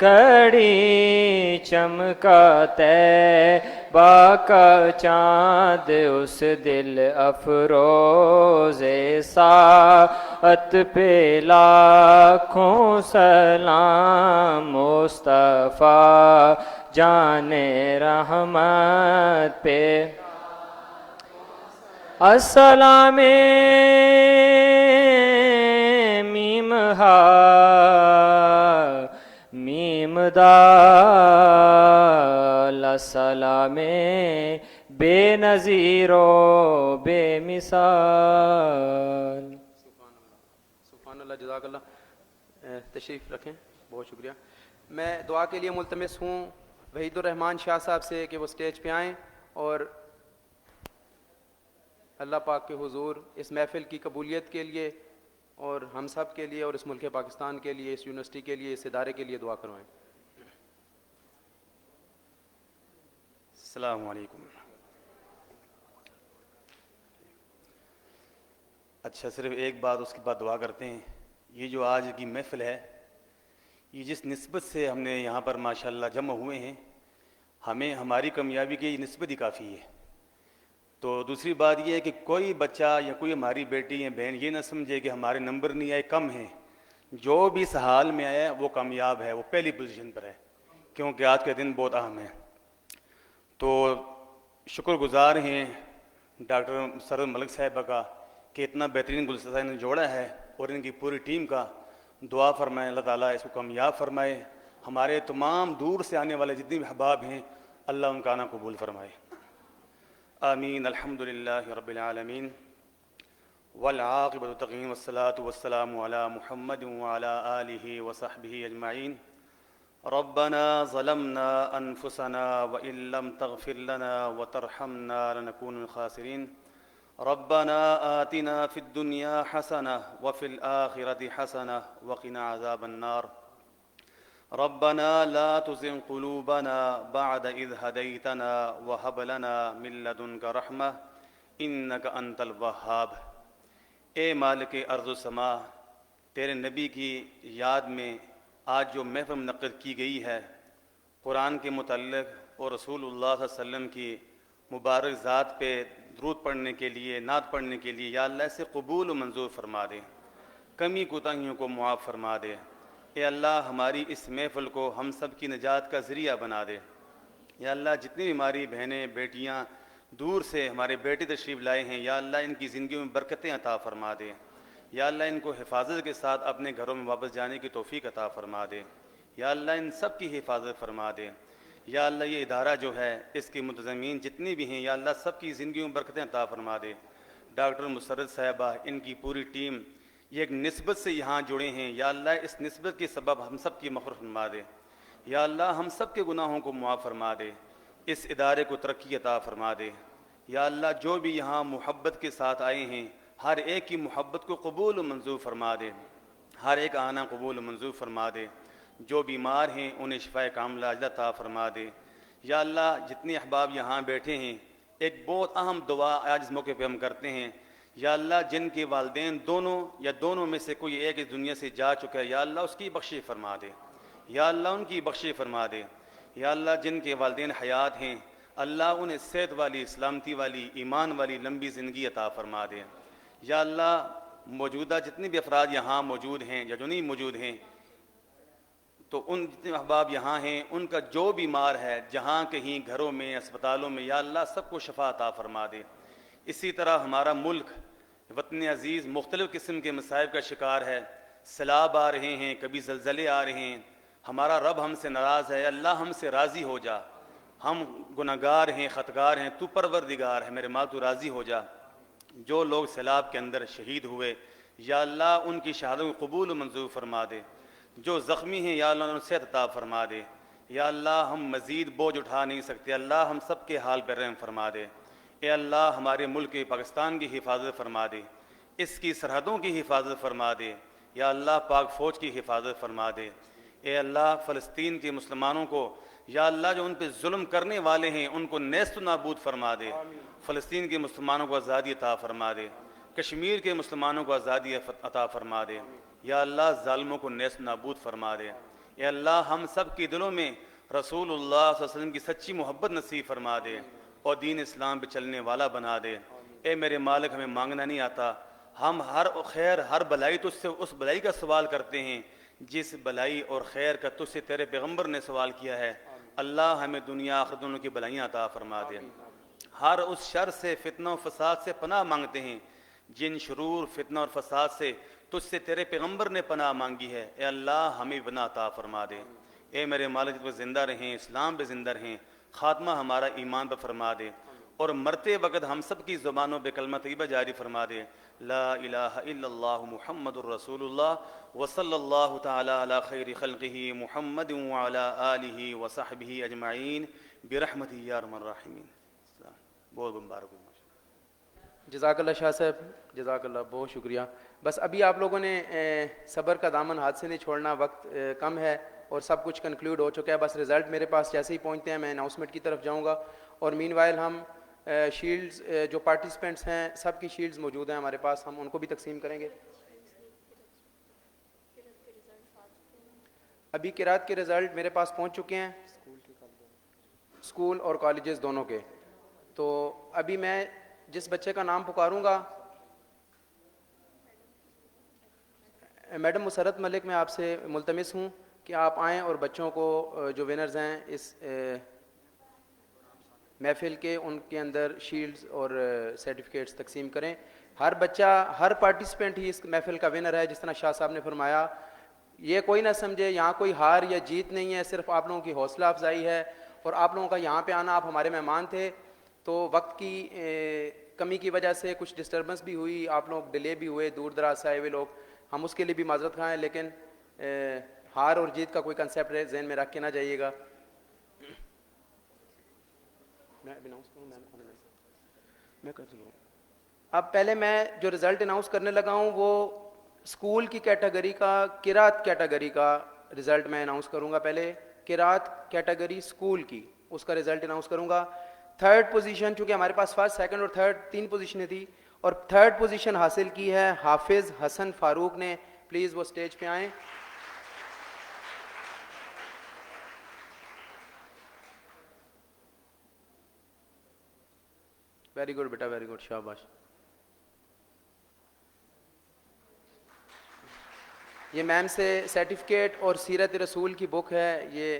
گھڑی چمکا طیبہ کا چاند، اس دل افروز ساعت پہ لاکھوں سلام، مصطفیٰ جان رحمت پہ السلام میم ہا میم دال، السلام بے نظیر و بے مثال۔ سبحان اللہ، جزاک اللہ۔ تشریف رکھیں، بہت شکریہ۔ میں دعا کے لیے ملتمس ہوں وحید الرحمان شاہ صاحب سے کہ وہ سٹیج پہ آئیں اور اللہ پاک کے حضور اس محفل کی قبولیت کے لیے اور ہم سب کے لیے اور اس ملک پاکستان کے لیے، اس یونیورسٹی کے لیے، اس ادارے کے لیے دعا کروائیں۔ السلام علیکم۔ اچھا، صرف ایک بات، اس کے بعد دعا کرتے ہیں۔ یہ جو آج کی محفل ہے، یہ جس نسبت سے ہم نے یہاں پر ماشاءاللہ جمع ہوئے ہیں، ہمیں ہماری کامیابی کی یہ نسبت ہی کافی ہے۔ تو دوسری بات یہ ہے کہ کوئی بچہ یا کوئی ہماری بیٹی یا بہن یہ نہ سمجھے کہ ہمارے نمبر نہیں آئے، کم ہیں. جو بھی اس حال میں آیا وہ کامیاب ہے، وہ پہلی پوزیشن پر ہے، کیونکہ آج کا دن بہت اہم ہے. تو شکر گزار ہیں ڈاکٹر مسرت ملک صاحبہ کا کہ اتنا بہترین گلدستہ نے جوڑا ہے، اور ان کی پوری ٹیم کا. دعا فرمائے اللہ تعالیٰ اس کو کامیاب فرمائے. ہمارے تمام دور سے آنے والے جتنے بھی احباب ہیں اللہ ان کا آنا قبول فرمائے. آمین. الحمد للہ رب العالمین والعاقبۃ للمتقین والصلاۃ والسلام علی محمد وعلی آلہ وصحبہ اجمعین. ربنا ظلمنا انفسنا وان لم تغفر لنا وترحمنا لنكون من الخاسرین. ربنا آتنا فی الدنیا حسنہ وفی الآخرۃ حسنہ وقنا عذاب النار. ربنا لا تزغ قلوبنا بعد إذ هديتنا وهب لنا من لدنك رحمة إنك أنت الوهاب. اے مالک ارض و سما، تیرے نبی کی یاد میں آج جو محفل منعقد کی گئی ہے قرآن کے متعلق اور رسول اللہ صلی اللہ علیہ وسلم کی مبارک ذات پہ درود پڑھنے کے لیے، نعت پڑھنے کے لیے، یا اللہ اسے قبول و منظور فرما دے، کمی کوتاہیوں کو معاف فرما دے. اے اللہ ہماری اس محفل کو ہم سب کی نجات کا ذریعہ بنا دے. یا اللہ جتنی بھی ہماری بہنیں بیٹیاں دور سے ہمارے بیٹے تشریف لائے ہیں یا اللہ ان کی زندگیوں میں برکتیں عطا فرما دے. یا اللہ ان کو حفاظت کے ساتھ اپنے گھروں میں واپس جانے کی توفیق عطا فرما دے. یا اللہ ان سب کی حفاظت فرما دے. یا اللہ یہ ادارہ جو ہے اس کی منتظمین جتنی بھی ہیں یا اللہ سب کی زندگیوں میں برکتیں عطا فرما دے. ڈاکٹر مسرت صاحبہ، ان کی پوری ٹیم یہ ایک نسبت سے یہاں جڑے ہیں، یا اللہ اس نسبت کے سبب ہم سب کی مغفرت فرما دے. یا اللہ ہم سب کے گناہوں کو معاف فرما دے، اس ادارے کو ترقی عطا فرما دے. یا اللہ جو بھی یہاں محبت کے ساتھ آئے ہیں ہر ایک کی محبت کو قبول و منظور فرما دے، ہر ایک آنا قبول و منظور فرما دے. جو بیمار ہیں انہیں شفائے کاملہ عاجلہ عطا فرما دے. یا اللہ جتنے احباب یہاں بیٹھے ہیں ایک بہت اہم دعا آج اس موقع پہ ہم کرتے ہیں. یا اللہ جن کے والدین دونوں یا دونوں میں سے کوئی ایک اس دنیا سے جا چکا ہے یا اللہ اس کی بخشش فرما دے. یا اللہ ان کی بخشش فرما دے. یا اللہ جن کے والدین حیات ہیں اللہ انہیں صحت والی، سلامتی والی، ایمان والی لمبی زندگی عطا فرما دے. یا اللہ موجودہ جتنے بھی افراد یہاں موجود ہیں یا جو نہیں موجود ہیں تو ان جتنے احباب یہاں ہیں ان کا جو بیمار ہے جہاں کہیں گھروں میں اسپتالوں میں یا اللہ سب کو شفا عطا فرما دے. اسی طرح ہمارا ملک وطن عزیز مختلف قسم کے مصائب کا شکار ہے، سیلاب آ رہے ہیں، کبھی زلزلے آ رہے ہیں. ہمارا رب ہم سے ناراض ہے، اللہ ہم سے راضی ہو جا. ہم گناہگار ہیں، خطگار ہیں، تو پروردگار ہے، میرے ماں تو راضی ہو جا. جو لوگ سیلاب کے اندر شہید ہوئے یا اللہ ان کی شہادت کو قبول و منظور فرما دے. جو زخمی ہیں یا اللہ ان کو صحت عطا فرما دے. یا اللہ ہم مزید بوجھ اٹھا نہیں سکتے، اللہ ہم سب کے حال پر رحم فرما دے. اے اللہ ہمارے ملک پاکستان کی حفاظت فرما دے، اس کی سرحدوں کی حفاظت فرما دے. یا اللہ پاک فوج کی حفاظت فرما دے. اے اللہ فلسطین کے مسلمانوں کو یا اللہ جو ان پہ ظلم کرنے والے ہیں ان کو نیست و نابود فرما دے. فلسطین کے مسلمانوں کو آزادی عطا فرما دے. کشمیر کے مسلمانوں کو آزادی عطا فرما دے. یا اللہ ظالموں کو نیست و نابود فرما دے. اے اللہ ہم سب کے دلوں میں رسول اللہ صلی اللہ علیہ وسلم کی سچی محبت نصیب فرما دے اور دین اسلام پہ چلنے والا بنا دے. اے میرے مالک ہمیں مانگنا نہیں آتا، ہم ہر خیر ہر بلائی تجھ سے اس بلائی کا سوال کرتے ہیں جس بلائی اور خیر کا تجھ سے تیرے پیغمبر نے سوال کیا ہے. اللہ ہمیں دنیا آخرت دونوں کی بلائیاں عطا فرما دے. ہر اس شر سے فتنہ و فساد سے پناہ مانگتے ہیں جن شرور فتنہ اور فساد سے تجھ سے تیرے پیغمبر نے پناہ مانگی ہے. اے اللہ ہمیں بنا عطا فرما دے. اے میرے مالک وہ زندہ رہیں، اسلام پہ زندہ رہیں، خاتمہ ہمارا ایمان پہ فرما دے اور مرتے وقت ہم سب کی زبانوں پہ کلمہ طیبہ جاری فرما دے. لا الہ الا اللہ محمد الرسول اللہ وصلی اللہ تعالی علی خیر خلقہ محمد وعلی آلہ وصحبہ اجمعین برحمتہ یا ارحم الراحمین. بہت مبارک ہوں. جزاک اللہ شاہ صاحب، جزاک اللہ، بہت شکریہ. بس ابھی آپ لوگوں نے صبر کا دامن ہاتھ سے نہیں چھوڑنا، وقت کم ہے اور سب کچھ کنکلیوڈ ہو چکا ہے. بس رزلٹ میرے پاس جیسے ہی پہنچتے ہیں میں اناؤنسمنٹ کی طرف جاؤں گا. اور مین وائل ہم شیلڈز جو پارٹیسپینٹس ہیں سب کی شیلڈز موجود ہیں ہمارے پاس، ہم ان کو بھی تقسیم کریں گے. ابھی قرات کے رزلٹ میرے پاس پہنچ چکے ہیں اسکول اور کالجز دونوں کے. تو ابھی میں جس بچے کا نام پکاروں گا، میڈم مسرت ملک، میں آپ سے ملتمس ہوں کہ آپ آئیں اور بچوں کو جو ونرز ہیں اس محفل کے، ان کے اندر شیلڈز اور سرٹیفکیٹس تقسیم کریں. ہر بچہ، ہر پارٹیسپینٹ ہی اس محفل کا ونر ہے. جس طرح شاہ صاحب نے فرمایا، یہ کوئی نہ سمجھے یہاں کوئی ہار یا جیت نہیں ہے، صرف آپ لوگوں کی حوصلہ افزائی ہے. اور آپ لوگوں کا یہاں پہ آنا، آپ ہمارے مہمان تھے، تو وقت کی کمی کی وجہ سے کچھ ڈسٹربنس بھی ہوئی، آپ لوگ ڈیلے بھی ہوئے، دور دراز سے آئے ہوئے لوگ، ہم اس کے لیے بھی معذرت خواہ ہیں. لیکن ہار اور جیت کا کوئی کنسیپٹ ذہن میں رکھ کے نہ جائیے گا. میں کر دوں. اب پہلے میں جو رزلٹ اناؤنس کرنے لگا ہوں وہ اسکول کی کیٹیگری کا، قرات کیٹیگری کا رزلٹ میں اناؤنس کروں گا. پہلے قرات کیٹیگری اسکول کی، اس کا رزلٹ اناؤنس کروں گا. تھرڈ پوزیشن، چونکہ ہمارے پاس فرسٹ، سیکنڈ اور تھرڈ 3 پوزیشنیں تھی، اور تھرڈ پوزیشن حاصل کی ہے حافظ حسن فاروق نے. پلیز وہ اسٹیج پہ آئیں. ویری گڈ بیٹا، ویری گڈ، شاباش. یہ میم سے سرٹیفکیٹ اور سیرت رسول کی بک ہے. یہ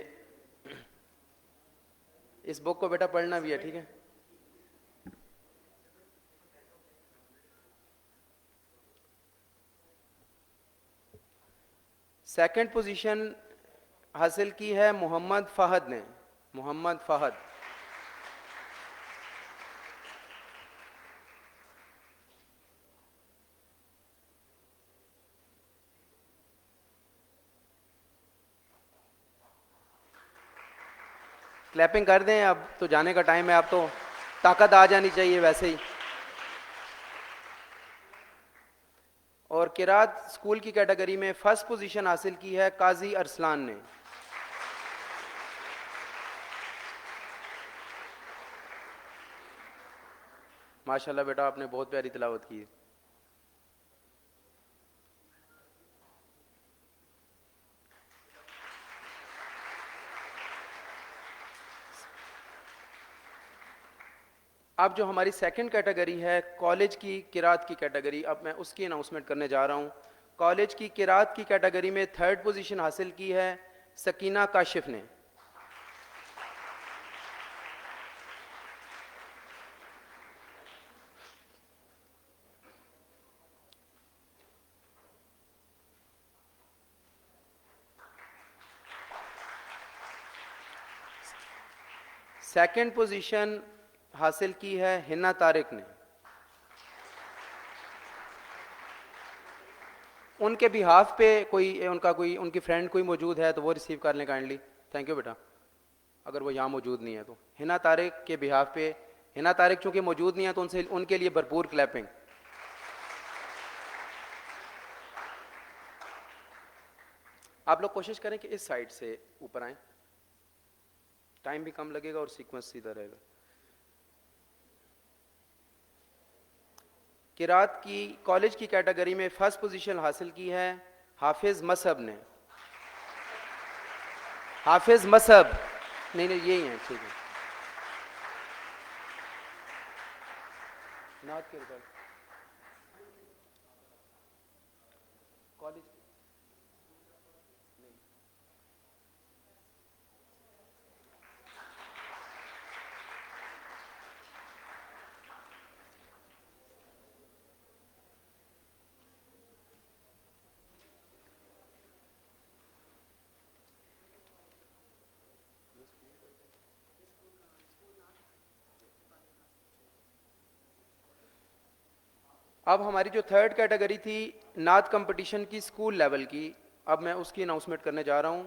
اس بک کو بیٹا پڑھنا بھی ہے، ٹھیک ہے. سیکنڈ پوزیشن حاصل کی ہے محمد فہد نے. محمد فہد. کلیپنگ کر دیں، اب تو جانے کا ٹائم ہے، اب تو طاقت آ جانی چاہیے ویسے ہی. اور قرات اسکول کی کیٹیگری میں فرسٹ پوزیشن حاصل کی ہے قاضی ارسلان نے. ماشاءاللہ بیٹا، آپ نے بہت پیاری تلاوت کی. اب جو ہماری سیکنڈ کیٹیگری ہے کالج کی قرات کی کیٹیگری، اب میں اس کی اناؤنسمنٹ کرنے جا رہا ہوں. کالج کی قرات کی کیٹیگری میں تھرڈ پوزیشن حاصل کی ہے سکینہ کاشف نے. سیکنڈ پوزیشن حاصل کی ہے ہنا طارق نے. ان کے بہاف پہ ان کی فرینڈ کوئی موجود ہے تو وہ ریسیو کر لیں کائنڈلی. تھینک یو بیٹا. اگر وہ یہاں موجود نہیں ہے تو ہنا طارق کے بہاف پہ، ہنا طارق چونکہ موجود نہیں ہے تو ان کے لیے بھرپور کلیپنگ. آپ لوگ کوشش کریں کہ اس سائڈ سے اوپر آئیں، ٹائم بھی کم لگے گا اور سیکوینس سیدھا رہے گا. قرات کی کالج کی کیٹیگری میں فرسٹ پوزیشن حاصل کی ہے حافظ مصعب نے. حافظ مصعب، نہیں یہی ہیں، ٹھیک ہے. نعت کے رزلٹ کالج اب ہماری جو تھرڈ کیٹیگری تھی نعت کمپٹیشن کی اسکول لیول کی، اب میں اس کی اناؤنسمنٹ کرنے جا رہا ہوں.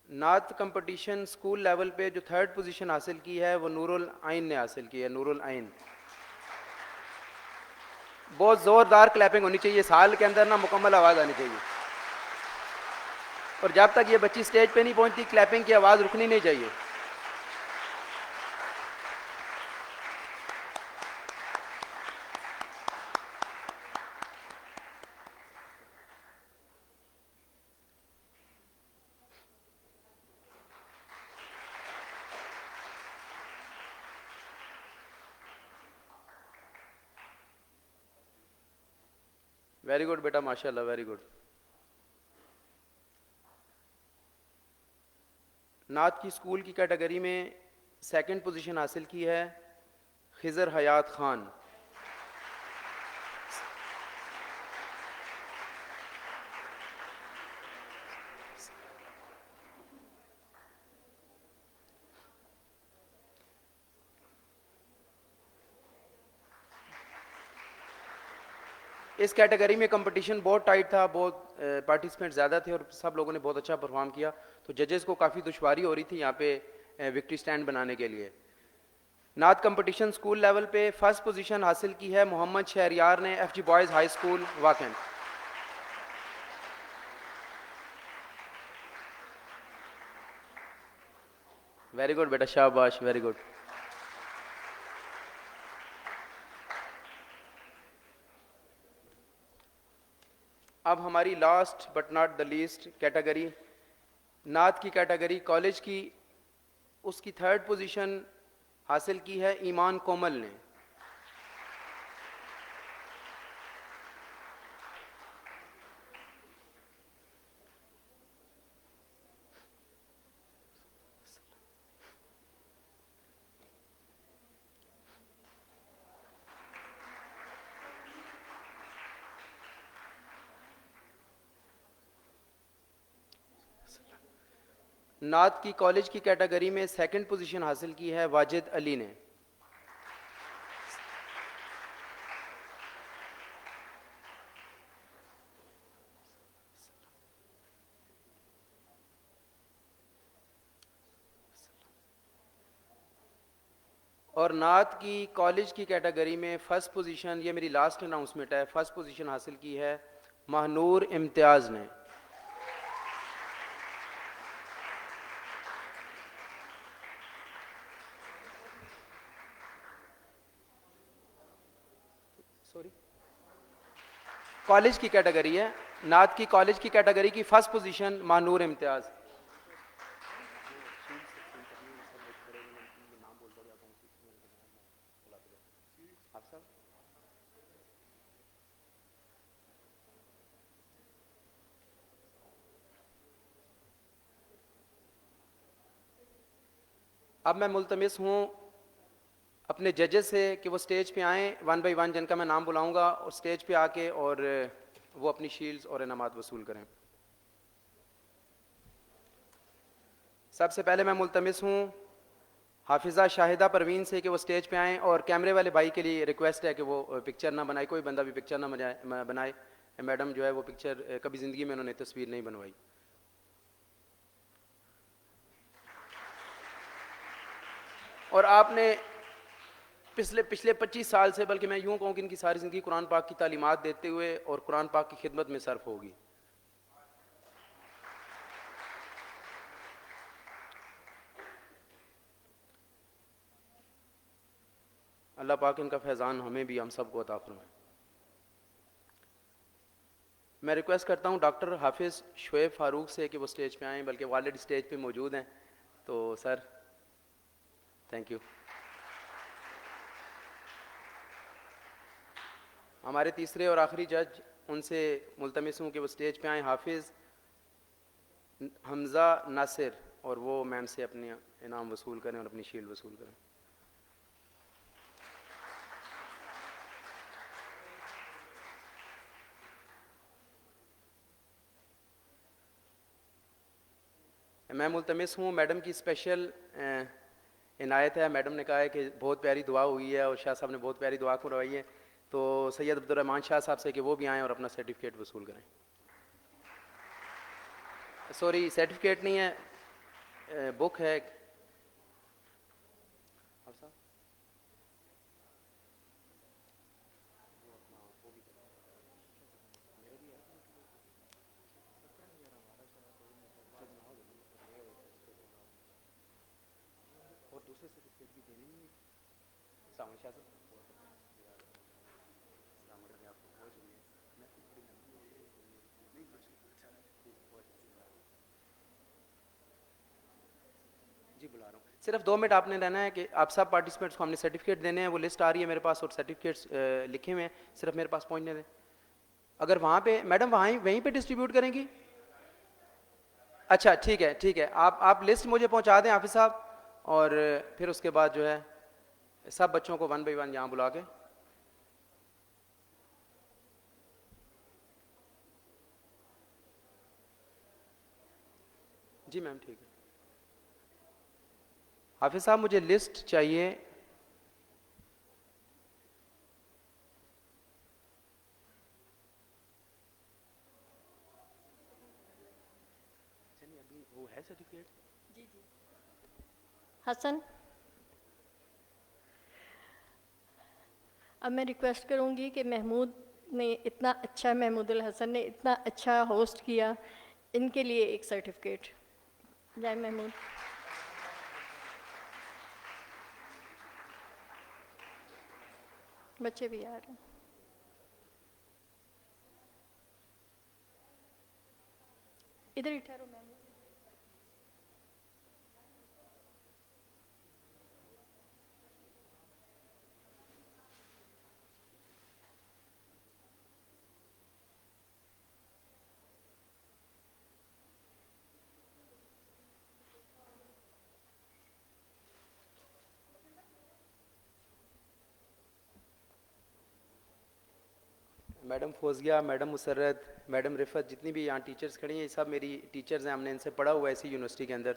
نعت کمپٹیشن اسکول لیول پہ جو تھرڈ پوزیشن حاصل کی ہے وہ نور العین نے حاصل کی ہے. نور العین. بہت زوردار کلیپنگ ہونی چاہیے، سال کے اندر نا مکمل آواز آنی چاہیے. اور جب تک یہ بچی اسٹیج پہ نہیں پہنچتی کلیپنگ کی آواز رکنی نہیں چاہیے. ویری گڈ بیٹا, ماشاء اللہ, ویری گڈ. نعت کی اسکول کی کیٹیگری میں سیکنڈ پوزیشن حاصل کی ہے خضر حیات خان. اس کیٹیگری میں کمپٹیشن بہت ٹائٹ تھا, بہت پارٹیسپینٹ زیادہ تھے اور سب لوگوں نے بہت اچھا پرفارم کیا, تو ججز کو کافی دشواری ہو رہی تھی یہاں پہ وکٹری سٹینڈ بنانے کے لیے. نعت کمپٹیشن اسکول لیول پہ فرسٹ پوزیشن حاصل کی ہے محمد شہریار نے, F G boys high school Wah Cantt. Very good بیٹا, شاباش, ویری گڈ. اب ہماری last but not the least category, نعت کی کیٹیگری کالج کی, اس کی تھرڈ پوزیشن حاصل کی ہے ایمان کومل نے. نعت کی کالج کی کیٹیگری میں سیکنڈ پوزیشن حاصل کی ہے واجد علی نے. اور نعت کی کالج کی کیٹیگری میں فرسٹ پوزیشن, یہ میری لاسٹ اناؤنسمنٹ ہے, فرسٹ پوزیشن حاصل کی ہے مہنور امتیاز نے. کالج کی کیٹیگری ہے, نعت کی کالج کی کیٹیگری کی فرسٹ پوزیشن مہنور امتیاز. اب میں ملتمس ہوں اپنے ججز سے کہ وہ سٹیج پہ آئیں, ون بائی ون جن کا میں نام بلاؤں گا, اور سٹیج پہ آ کے اور وہ اپنی شیلڈز اور انعامات وصول کریں. سب سے پہلے میں ملتمس ہوں حافظہ شاہدہ پروین سے کہ وہ سٹیج پہ آئیں, اور کیمرے والے بھائی کے لیے ریکویسٹ ہے کہ وہ پکچر نہ بنائے, کوئی بندہ بھی پکچر نہ بنائے. میڈم جو ہے وہ پکچر کبھی زندگی میں انہوں نے تصویر نہیں بنوائی. اور آپ نے پچھلے 25 سال سے, بلکہ میں یوں کہوں کہ ان کی ساری زندگی قرآن پاک کی تعلیمات دیتے ہوئے اور قرآن پاک کی خدمت میں صرف ہوگی. اللہ پاک ان کا فیضان ہمیں بھی, ہم سب کو عطا فرمائے. میں ریکویسٹ کرتا ہوں ڈاکٹر حافظ شعیب فاروق سے کہ وہ سٹیج پہ آئیں, بلکہ والد سٹیج پہ موجود ہیں. تو سر, تھینک یو. ہمارے تیسرے اور آخری جج, ان سے ملتمس ہوں کہ وہ سٹیج پہ آئیں, حافظ حمزہ ناصر, اور وہ میم سے اپنے انعام وصول کریں اور اپنی شیلڈ وصول کریں. میں ملتمس ہوں, میڈم کی اسپیشل عنایت ہے. میڈم نے کہا ہے کہ بہت پیاری دعا ہوئی ہے اور شاہ صاحب نے بہت پیاری دعا کروائی ہے, تو سید عبد الرحمان شاہ صاحب سے کہ وہ بھی آئیں اور اپنا سرٹیفکیٹ وصول کریں. سوری, سرٹیفکیٹ نہیں ہے, بک ہے. اور دوسرے سرٹیفکیٹ بھی دینے نہیں سامنے شاہ صاحب. جی بلا رہا ہوں, صرف 2 منٹ آپ نے رہنا ہے کہ آپ سب پارٹیسپینٹس کو ہم نے سرٹیفکیٹ دینے ہیں. وہ لسٹ آ رہی ہے میرے پاس اور سرٹیفکیٹس لکھے ہوئے ہیں, صرف میرے پاس پہنچنے دیں. اگر وہاں پہ میڈم وہیں پہ ڈسٹریبیوٹ کریں گی؟ اچھا ٹھیک ہے ٹھیک ہے، آپ لسٹ مجھے پہنچا دیں حافظ صاحب، اور پھر اس کے بعد جو ہے سب بچوں کو 1 بائی 1 یہاں بلا کے. جی میم ٹھیک ہے. حافظ صاحب مجھے لسٹ چاہیے. وہ ہے سرٹیفکیٹ؟ حسن، اب میں ریکویسٹ کروں گی کہ محمود نے اتنا اچھا، محمود الحسن نے اتنا اچھا ہوسٹ کیا، ان کے لیے ایک سرٹیفکیٹ. جائے محمود. بچے بھی آ رہے ہیں. ادھر ہی ٹھہرو محمود. میڈم فوزیہ، میڈم مسرت، میڈم رفت، جتنی بھی یہاں ٹیچرز کھڑی ہیں یہ سب میری ٹیچرز ہیں، ہم نے ان سے پڑھا ہوا ہے اسی یونیورسٹی کے اندر.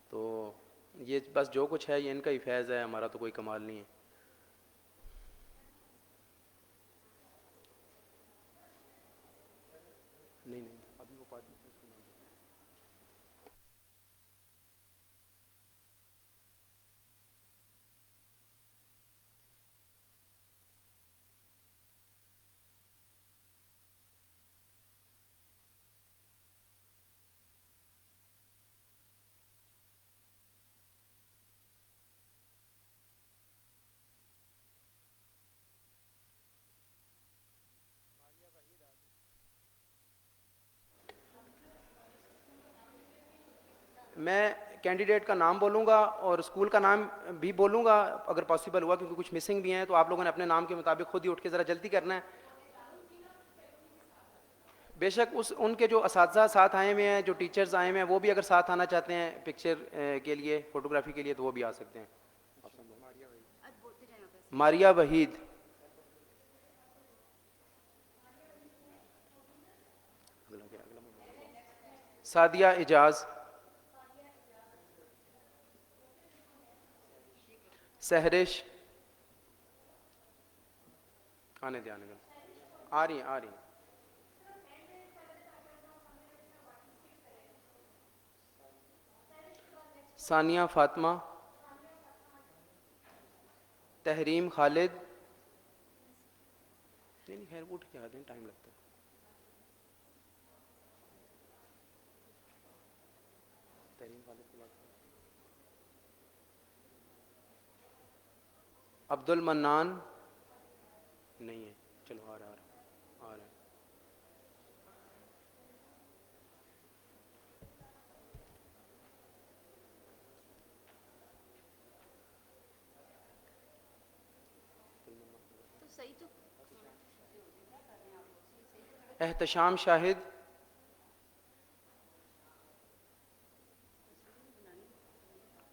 تو یہ بس جو کچھ ہے یہ ان کا ہی فیض ہے، ہمارا تو کوئی کمال نہیں ہے. نہیں ابھی وہ بات میں کینڈیڈیٹ کا نام بولوں گا اور اسکول کا نام بھی بولوں گا اگر پاسبل ہوا، کیونکہ کچھ مسنگ بھی ہیں تو آپ لوگوں نے اپنے نام کے مطابق خود ہی اٹھ کے ذرا جلدی کرنا ہے. بے شک ان کے جو اساتذہ ساتھ آئے ہوئے ہیں، جو ٹیچرز آئے ہوئے ہیں، وہ بھی اگر ساتھ آنا چاہتے ہیں پکچر کے لیے، فوٹوگرافی کے لیے، تو وہ بھی آ سکتے ہیں. ماریہ وحید، سعدیہ اجاز، سہرش، آنے دے آ رہی ہیں. ثانیہ فاطمہ، تحریم خالد، نہیں خیر اٹھ کے آتے ہیں، ٹائم لگتا ہے. تحریم خالد کے بعد عبد المنان نہیں ہے. چلو آ رہا ہے. احتشام شاہد،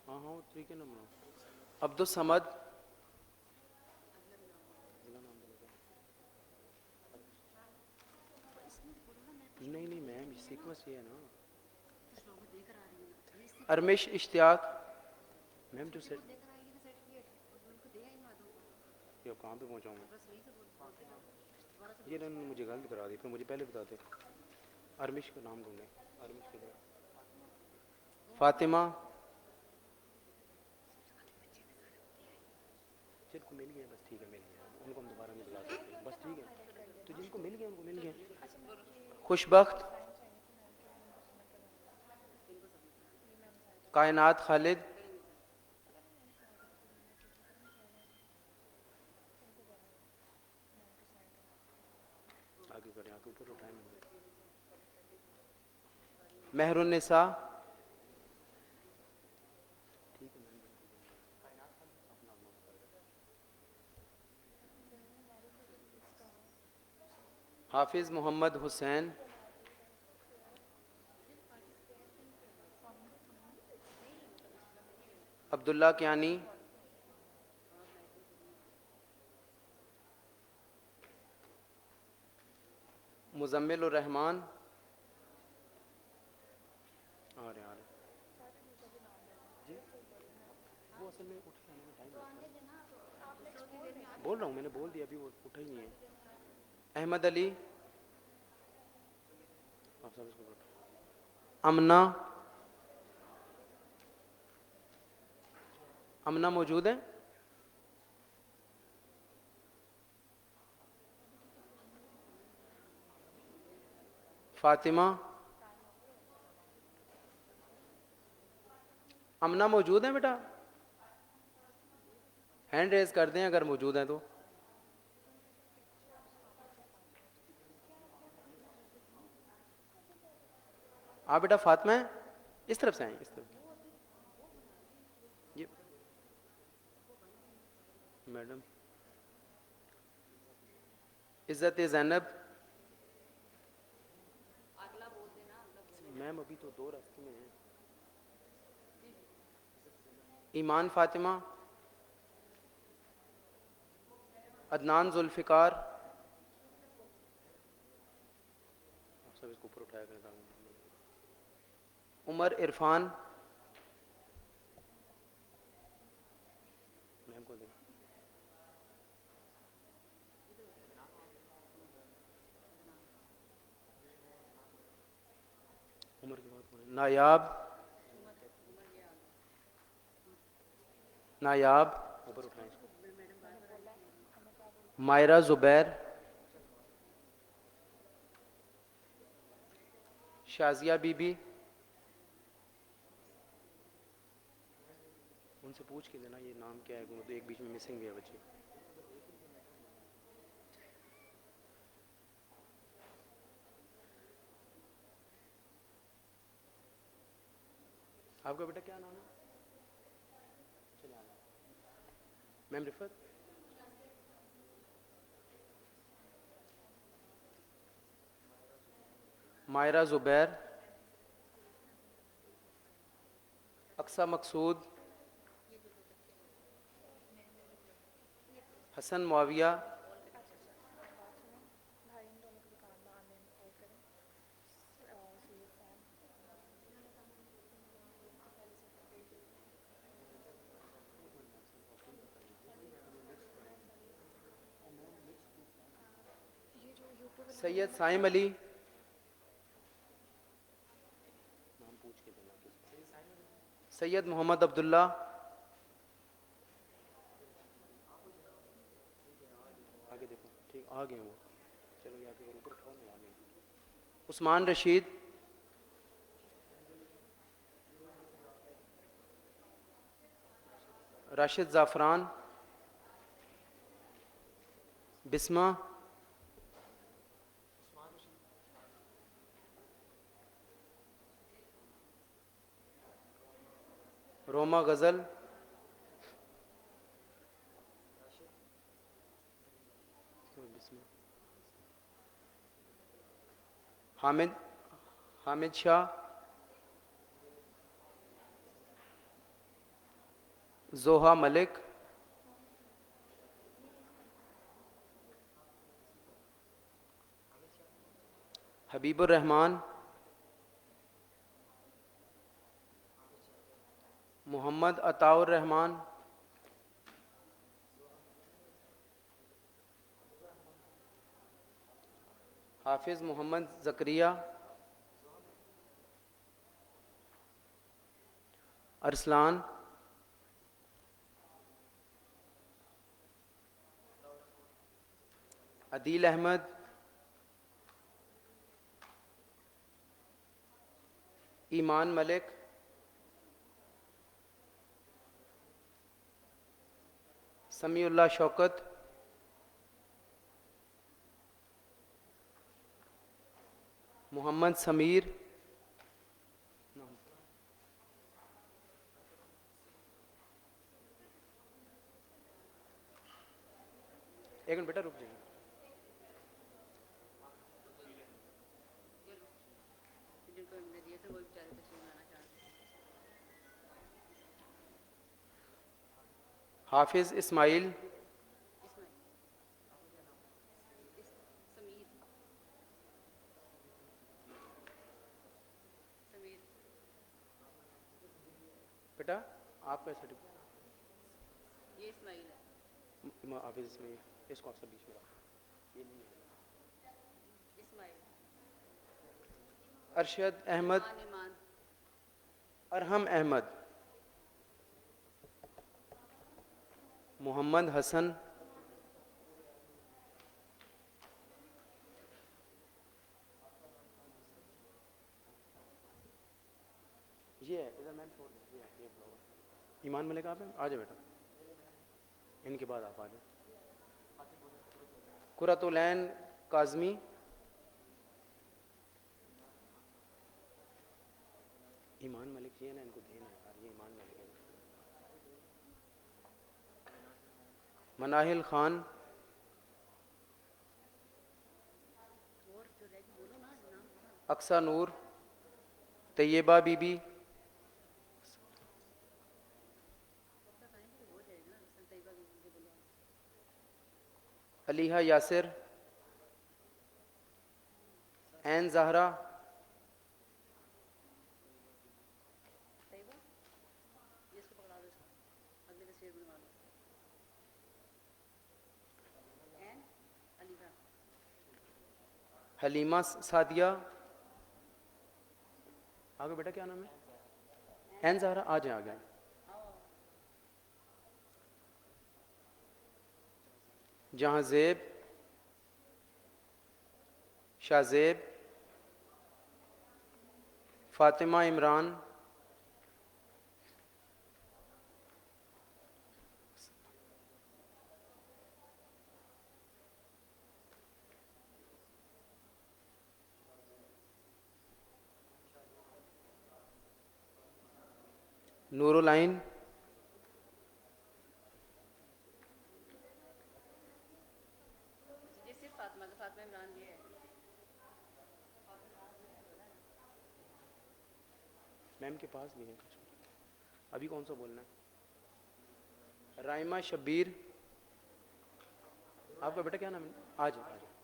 ہاں ٹھیک ہے نا. عبد الصمد، نہیں میم سیکوینس یہ ہے نا. ارمش اشتیاق، میم جو سیٹ یہ کہاں پہ پہنچاؤں میں؟ یہ انہوں نے مجھے غلط کرا دی، پھر مجھے پہلے بتاتے. ارمش کا نام ڈھونڈیں. ارمش کے فاطمہ، جن کو مل گیا بس ٹھیک ہے، مل گیا ان کو ہم دوبارہ نہیں بلا سکتے، بس ٹھیک ہے. تو جن کو مل گیا ان کو مل گیا. خوشبخت، کائنات خالد، آگے کریں آگے اوپر ٹائم. مہر النساء، حافظ محمد حسین, عبداللہ کیانی, مزمل الرحمان, آ رہے جی وہ اصل میں اٹھ جانے میں ٹائم لگتا ہے, بول رہا ہوں میں نے بول دیا ابھی وہ اٹھا ہی نہیں ہے. احمد علی, امنا, امنا موجود ہے؟ فاطمہ, امنا موجود ہیں بیٹا؟ ہینڈ ریز کر دیں اگر موجود ہیں تو. آپ بیٹا فاطمہ ہیں؟ اس طرف سے آئیں, اس طرف. یہ میڈم عزت زینب, میم ابھی تو 2 راستے میں ہیں. ایمان فاطمہ, عدنان ذوالفقار, سب اس کو اوپر اٹھایا کرتا ہوں. عمر عرفان, میم کو دیں. عمر کے بعد نایاب, نایاب اوپر اٹھائیں اس کو. مائرہ زبیر, شازیہ بی بی, ان سے پوچھ کے دینا یہ نام کیا ہے, تو ایک بیچ میں مسنگ بھی ہے بچے. آپ کا بیٹا کیا نام ہے؟ میم رفت, مائرہ زبیر, اقصی مقصود, حسن معاویہ, سید سائم علی, سید محمد عبداللہ, آگے دیکھو ٹھیک آگے ہیں وہ, چلو یہ آگے اوپر اٹھاؤ میں آگے. عثمان رشید, راشد زعفران, بسمہ, روما غزل, حامد شاہ, زوہا ملک, حبیب الرحمان, محمد عطاء الرحمان, حافظ محمد زکریہ, ارسلان, عدیل احمد, ایمان ملک, سمیع اللہ شوکت, محمد سمیر, ایک منٹ بیٹا رک جائیں. حافظ اسماعیل، بیٹا آپ کا سرٹیفکیٹ یہ اسماعیل ہے، حافظ اسماعیل، اس کو اکثر بیچ میں رکھو، یہ نہیں ہے اسماعیل، ارشد احمد، ارحم احمد، محمد حسن، یہ ہے ادھر میم چھوڑ دیں، یہ بلاؤ، ایمان ملک آپ ہیں، آ جائے بیٹا، ان کے بعد آپ آ جائیں، قرۃ العین کاظمی، ایمان ملک یہ نا، ان کو دینا ہے یار، یہ ایمان ملک ہے، مناہل خان، اقصی نور، طیبہ بی بی، علیحہ یاسر، عین زہرا، حلیمہ سعدیہ، آگے بیٹا کیا نام ہے، عین زہرا، آ جائیں، آ جائیں، جہاں زیب، شاہ زیب، فاطمہ عمران، نور العین، میم کے پاس بھی ہے کچھ، ابھی کون سا بولنا ہے، رائمہ شبیر، آپ کا بیٹا کیا نام ہے، آ جائیں، آ جائیں،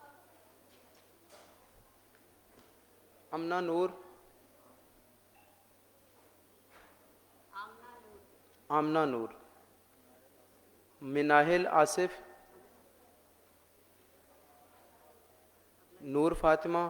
امنہ نور، آمنہ نور، مناہل آصف، نور فاطمہ،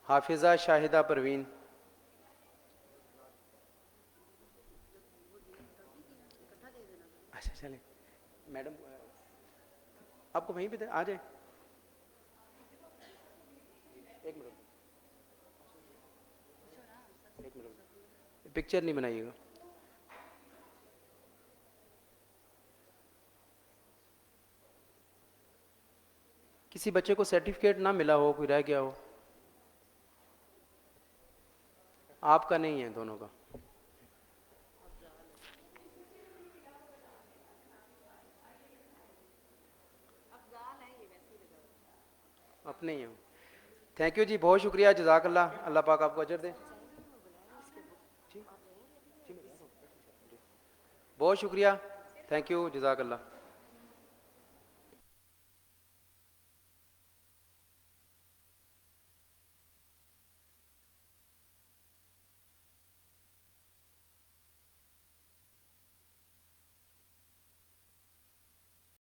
حافظہ شاہدہ پروین، اچھا چلیں میڈم آپ کو وہیں پہ آ جائیں، ایک منٹ، پکچر نہیں بنائیے گا، کسی بچے کو سرٹیفکیٹ نہ ملا ہو، کوئی رہ گیا ہو، آپ کا نہیں ہے دونوں کا، اپنے ہی ہوں، تھینک یو جی، بہت شکریہ، جزاک اللہ، اللہ پاک آپ کو اجر دے، بہت شکریہ، تھینک یو، جزاک اللہ.